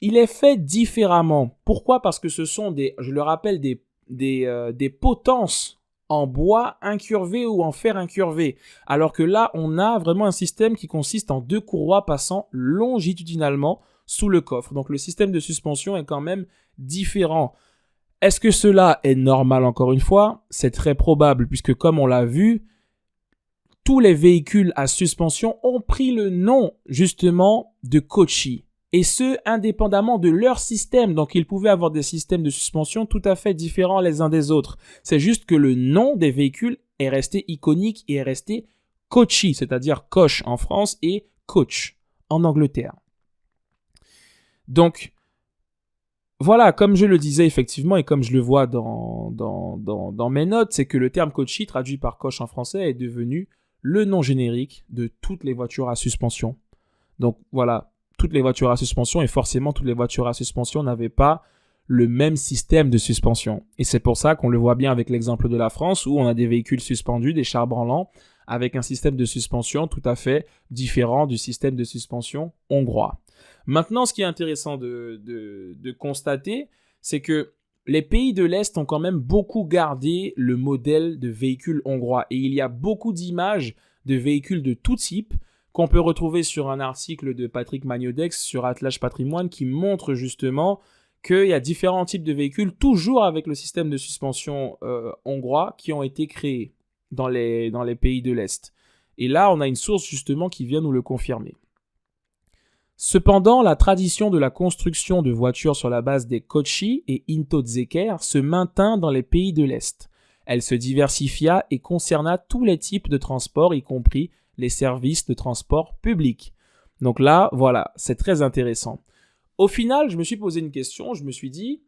il est fait différemment. Pourquoi? Parce que ce sont je le rappelle, des potences en bois incurvé ou en fer incurvé. Alors que là, on a vraiment un système qui consiste en 2 courroies passant longitudinalement sous le coffre. Donc le système de suspension est quand même différent. Est-ce que cela est normal encore une fois? C'est très probable puisque comme on l'a vu, tous les véhicules à suspension ont pris le nom justement de Kochi. Et ce, indépendamment de leur système. Donc, ils pouvaient avoir des systèmes de suspension tout à fait différents les uns des autres. C'est juste que le nom des véhicules est resté iconique et est resté Kochi, c'est-à-dire Coche en France et Coach en Angleterre. Donc, voilà, comme je le disais effectivement et comme je le vois dans mes notes, c'est que le terme Kochi, traduit par Coche en français, est devenu le nom générique de toutes les voitures à suspension. Donc, voilà. Toutes les voitures à suspension et forcément toutes les voitures à suspension n'avaient pas le même système de suspension. Et c'est pour ça qu'on le voit bien avec l'exemple de la France où on a des véhicules suspendus, des chars branlants, avec un système de suspension tout à fait différent du système de suspension hongrois. Maintenant, ce qui est intéressant de constater, c'est que les pays de l'Est ont quand même beaucoup gardé le modèle de véhicule hongrois. Et il y a beaucoup d'images de véhicules de tout type qu'on peut retrouver sur un article de Patrick Magnodex sur Attelage Patrimoine qui montre justement qu'il y a différents types de véhicules, toujours avec le système de suspension hongrois, qui ont été créés dans les pays de l'Est. Et là, on a une source justement qui vient nous le confirmer. Cependant, la tradition de la construction de voitures sur la base des Kochi et Intotzeker se maintint dans les pays de l'Est. Elle se diversifia et concerna tous les types de transports, y compris les services de transport public. Donc là, voilà, c'est très intéressant. Au final, je me suis posé une question, je me suis dit,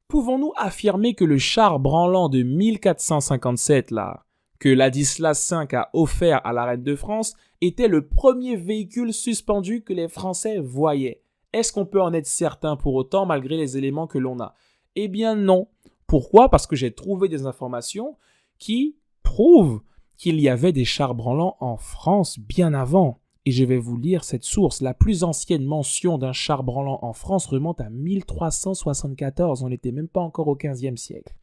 pouvons-nous affirmer que le char branlant de 1457, là, que Ladislas V a offert à la reine de France, était le premier véhicule suspendu que les Français voyaient? Est-ce qu'on peut en être certain pour autant, malgré les éléments que l'on a? Eh bien non. Pourquoi? Parce que j'ai trouvé des informations qui prouvent qu'il y avait des chars branlants en France bien avant. Et je vais vous lire cette source. La plus ancienne mention d'un char branlant en France remonte à 1374. On n'était même pas encore au XVe siècle.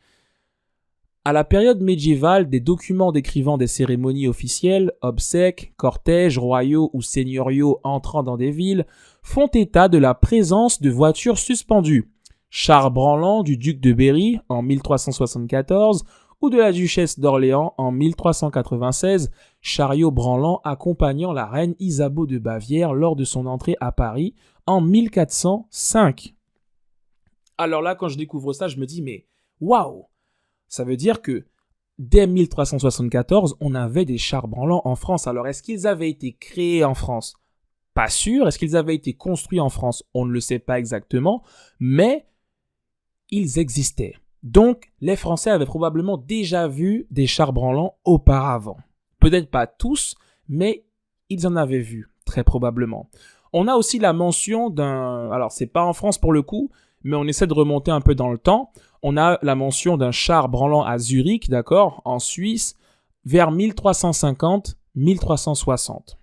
À la période médiévale, des documents décrivant des cérémonies officielles, obsèques, cortèges, royaux ou seigneuriaux entrant dans des villes, font état de la présence de voitures suspendues. Chars branlants du duc de Berry en 1374, ou de la duchesse d'Orléans en 1396, chariot branlant accompagnant la reine Isabeau de Bavière lors de son entrée à Paris en 1405. Alors là, quand je découvre ça, je me dis, mais waouh! Ça veut dire que dès 1374, on avait des chars branlants en France. Alors, est-ce qu'ils avaient été créés en France? Pas sûr. Est-ce qu'ils avaient été construits en France? On ne le sait pas exactement, mais ils existaient. Donc, les Français avaient probablement déjà vu des chars branlants auparavant. Peut-être pas tous, mais ils en avaient vu, très probablement. On a aussi la mention d'un... Alors, c'est pas en France pour le coup, mais on essaie de remonter un peu dans le temps. On a la mention d'un char branlant à Zurich, d'accord, en Suisse, vers 1350-1360.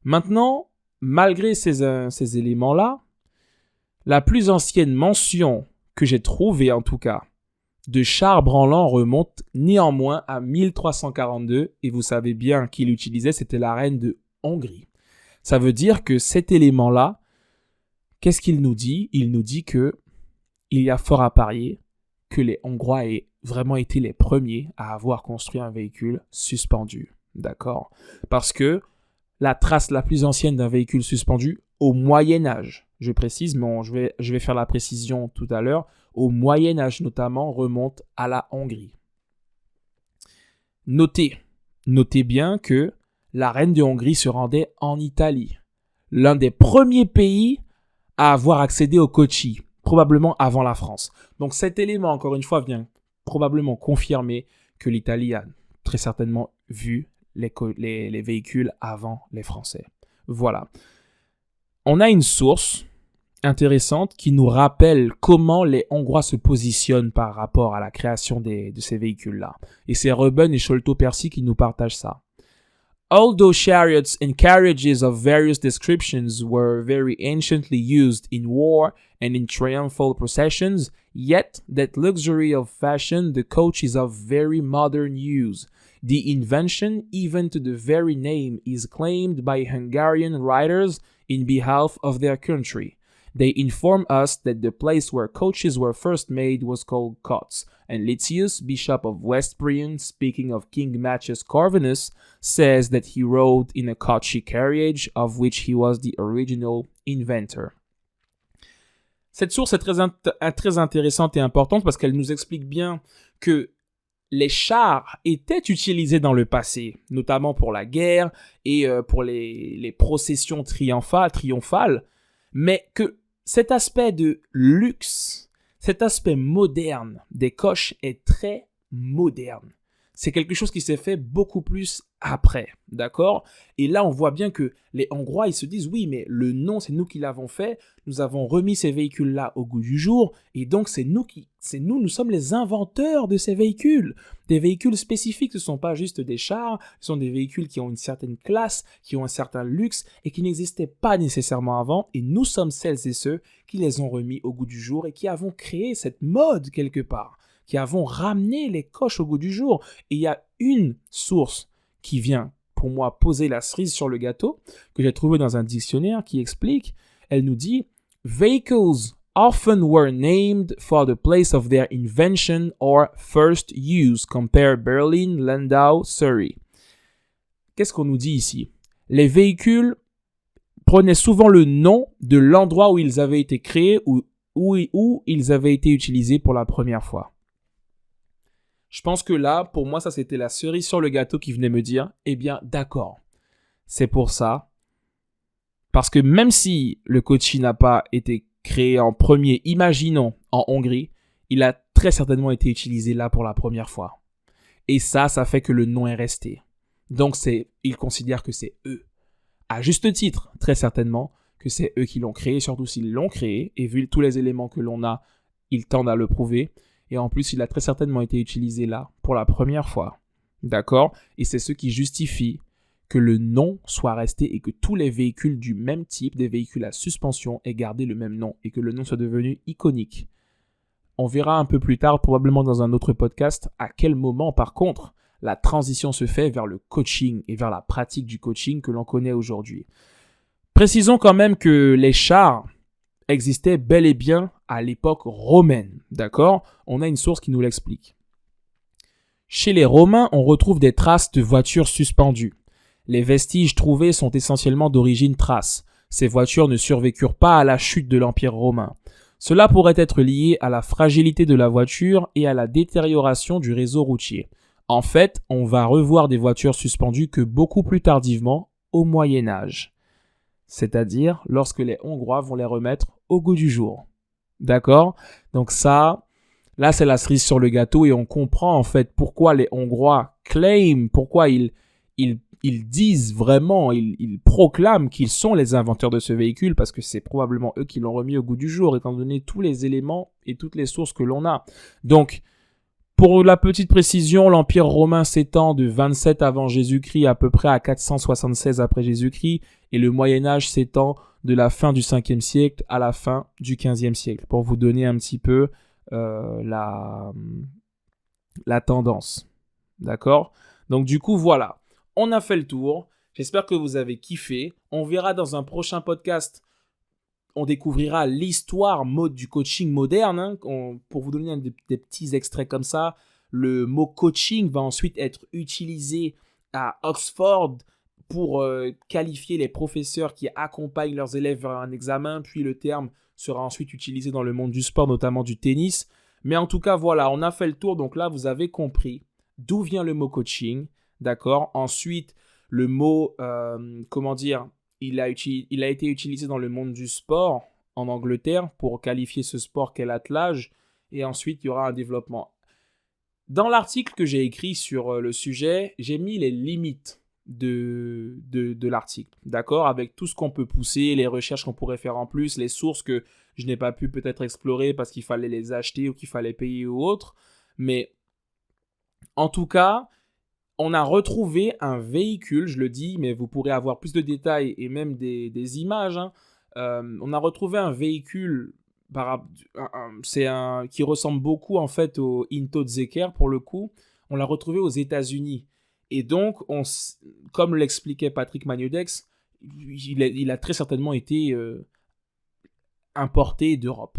Maintenant, malgré ces éléments-là, la plus ancienne mention que j'ai trouvée en tout cas de char branlant remonte néanmoins à 1342 et vous savez bien qui l'utilisait, c'était la reine de Hongrie. Ça veut dire que cet élément-là, qu'est-ce qu'il nous dit ? Il nous dit que il y a fort à parier que les Hongrois aient vraiment été les premiers à avoir construit un véhicule suspendu. D'accord ? Parce que la trace la plus ancienne d'un véhicule suspendu au Moyen-Âge, je précise, mais je vais faire la précision tout à l'heure, au Moyen-Âge notamment, remonte à la Hongrie. Notez bien que la reine de Hongrie se rendait en Italie, l'un des premiers pays à avoir accédé au Kochi, probablement avant la France. Donc cet élément, encore une fois, vient probablement confirmer que l'Italie a très certainement vu les véhicules avant les Français. Voilà. On a une source intéressante qui nous rappelle comment les Hongrois se positionnent par rapport à la création de ces véhicules-là. Et c'est Reuben et Sholto-Percy qui nous partagent ça. Although chariots and carriages of various descriptions were very anciently used in war and in triumphal processions, yet that luxury of fashion the coach is of very modern use. The invention, even to the very name, is claimed by Hungarian writers in behalf of their country. They inform us that the place where coaches were first made was called Kotz, and Litius, bishop of West Brienne, speaking of King Matthias Corvinus, says that he rode in a Kochi carriage, of which he was the original inventor. Cette source est très intéressante et importante parce qu'elle nous explique bien que les chars étaient utilisés dans le passé, notamment pour la guerre et pour les processions triomphales, mais que cet aspect de luxe, cet aspect moderne des coches est très moderne. C'est quelque chose qui s'est fait beaucoup plus après, d'accord ? Et là, on voit bien que les Hongrois, ils se disent, oui, mais le nom, c'est nous qui l'avons fait, nous avons remis ces véhicules-là au goût du jour, et donc nous sommes les inventeurs de ces véhicules. Des véhicules spécifiques, ce ne sont pas juste des chars, ce sont des véhicules qui ont une certaine classe, qui ont un certain luxe, et qui n'existaient pas nécessairement avant, et nous sommes celles et ceux qui les ont remis au goût du jour, et qui avons créé cette mode quelque part, qui avons ramené les coches au goût du jour. Et il y a une source qui vient, pour moi, poser la cerise sur le gâteau, que j'ai trouvé dans un dictionnaire qui explique, elle nous dit « Vehicles often were named for the place of their invention or first use, compare Berlin, Landau, Surrey. » Qu'est-ce qu'on nous dit ici ? Les véhicules prenaient souvent le nom de l'endroit où ils avaient été créés ou où ils avaient été utilisés pour la première fois. Je pense que là, pour moi, ça c'était la cerise sur le gâteau qui venait me dire, eh bien, d'accord, c'est pour ça. Parce que même si le Kochi n'a pas été créé en premier, imaginons, en Hongrie, il a très certainement été utilisé là pour la première fois. Et ça fait que le nom est resté. Donc, ils considèrent que c'est eux. À juste titre, très certainement, que c'est eux qui l'ont créé, surtout s'ils l'ont créé. Et vu tous les éléments que l'on a, ils tendent à le prouver. Et en plus, il a très certainement été utilisé là pour la première fois. D'accord ? Et c'est ce qui justifie que le nom soit resté et que tous les véhicules du même type, des véhicules à suspension, aient gardé le même nom et que le nom soit devenu iconique. On verra un peu plus tard, probablement dans un autre podcast, à quel moment, par contre, la transition se fait vers le coaching et vers la pratique du coaching que l'on connaît aujourd'hui. Précisons quand même que les chars existaient bel et bien à l'époque romaine, d'accord ? On a une source qui nous l'explique. Chez les Romains, on retrouve des traces de voitures suspendues. Les vestiges trouvés sont essentiellement d'origine thrace. Ces voitures ne survécurent pas à la chute de l'Empire romain. Cela pourrait être lié à la fragilité de la voiture et à la détérioration du réseau routier. En fait, on va revoir des voitures suspendues que beaucoup plus tardivement, au Moyen-Âge. C'est-à-dire lorsque les Hongrois vont les remettre au goût du jour. D'accord ? Donc ça, là c'est la cerise sur le gâteau et on comprend en fait pourquoi les Hongrois claiment, pourquoi ils disent vraiment, ils proclament qu'ils sont les inventeurs de ce véhicule parce que c'est probablement eux qui l'ont remis au goût du jour étant donné tous les éléments et toutes les sources que l'on a. Donc, Pour la petite précision, l'Empire romain s'étend de 27 avant Jésus-Christ à peu près à 476 après Jésus-Christ et le Moyen-Âge s'étend de la fin du 5e siècle à la fin du 15e siècle pour vous donner un petit peu la tendance. D'accord ? Donc du coup, voilà. On a fait le tour. J'espère que vous avez kiffé. On verra dans un prochain podcast. On découvrira l'histoire du coaching moderne. Pour vous donner des petits extraits comme ça, le mot coaching va ensuite être utilisé à Oxford pour qualifier les professeurs qui accompagnent leurs élèves vers un examen. Puis le terme sera ensuite utilisé dans le monde du sport, notamment du tennis. Mais en tout cas, voilà, on a fait le tour. Donc là, vous avez compris d'où vient le mot coaching. D'accord ? Ensuite, le mot, il a été utilisé dans le monde du sport en Angleterre pour qualifier ce sport qu'est l'attelage. Et ensuite, il y aura un développement. Dans l'article que j'ai écrit sur le sujet, j'ai mis les limites de l'article. D'accord ? Avec tout ce qu'on peut pousser, les recherches qu'on pourrait faire en plus, les sources que je n'ai pas pu peut-être explorer parce qu'il fallait les acheter ou qu'il fallait payer ou autre. Mais en tout cas, on a retrouvé un véhicule, je le dis, mais vous pourrez avoir plus de détails et même des images. On a retrouvé un véhicule qui ressemble beaucoup en fait au Into Zeker pour le coup. On l'a retrouvé aux États-Unis. Et donc, comme l'expliquait Patrick Magnodex, il a très certainement été importé d'Europe.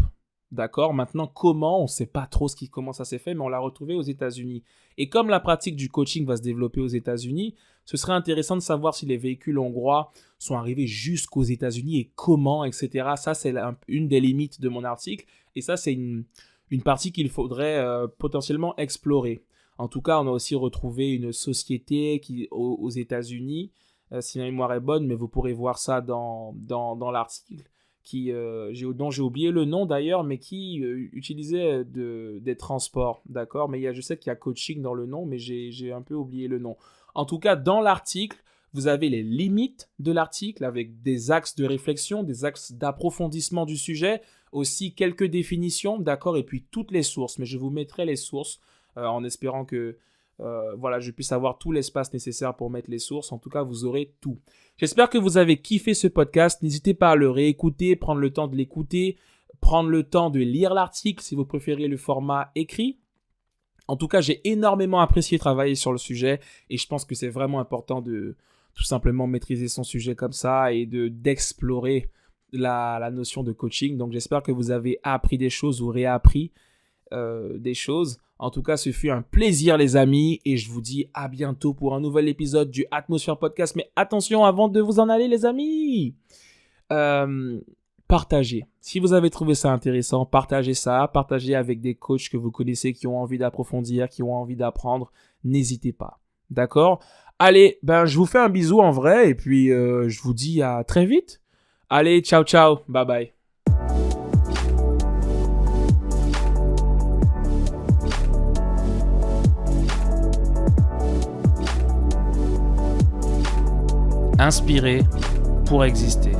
D'accord ? Maintenant, comment ? On ne sait pas trop comment ça s'est fait, mais on l'a retrouvé aux États-Unis. Et comme la pratique du coaching va se développer aux États-Unis, ce serait intéressant de savoir si les véhicules hongrois sont arrivés jusqu'aux États-Unis et comment, etc. Ça, c'est une des limites de mon article. Et ça, c'est une partie qu'il faudrait potentiellement explorer. En tout cas, on a aussi retrouvé une société aux États-Unis, si ma mémoire est bonne, mais vous pourrez voir ça dans l'article. Dont j'ai oublié le nom d'ailleurs, mais qui utilisait des transports, d'accord ? Mais je sais qu'il y a coaching dans le nom, mais j'ai un peu oublié le nom. En tout cas, dans l'article, vous avez les limites de l'article avec des axes de réflexion, des axes d'approfondissement du sujet, aussi quelques définitions, d'accord ? Et puis toutes les sources, mais je vous mettrai les sources en espérant que je puisse avoir tout l'espace nécessaire pour mettre les sources. En tout cas, vous aurez tout. J'espère que vous avez kiffé ce podcast. N'hésitez pas à le réécouter, prendre le temps de l'écouter, prendre le temps de lire l'article si vous préférez le format écrit. En tout cas, j'ai énormément apprécié travailler sur le sujet et je pense que c'est vraiment important de tout simplement maîtriser son sujet comme ça et d'explorer la notion de coaching. Donc, j'espère que vous avez appris des choses ou réappris des choses. En tout cas, ce fut un plaisir les amis et je vous dis à bientôt pour un nouvel épisode du Atmosphere Podcast. Mais attention, avant de vous en aller les amis, partagez. Si vous avez trouvé ça intéressant, partagez avec des coachs que vous connaissez qui ont envie d'approfondir, qui ont envie d'apprendre. N'hésitez pas. D'accord ? Allez, je vous fais un bisou en vrai et puis je vous dis à très vite. Allez, ciao, ciao, bye bye. Inspirer pour exister.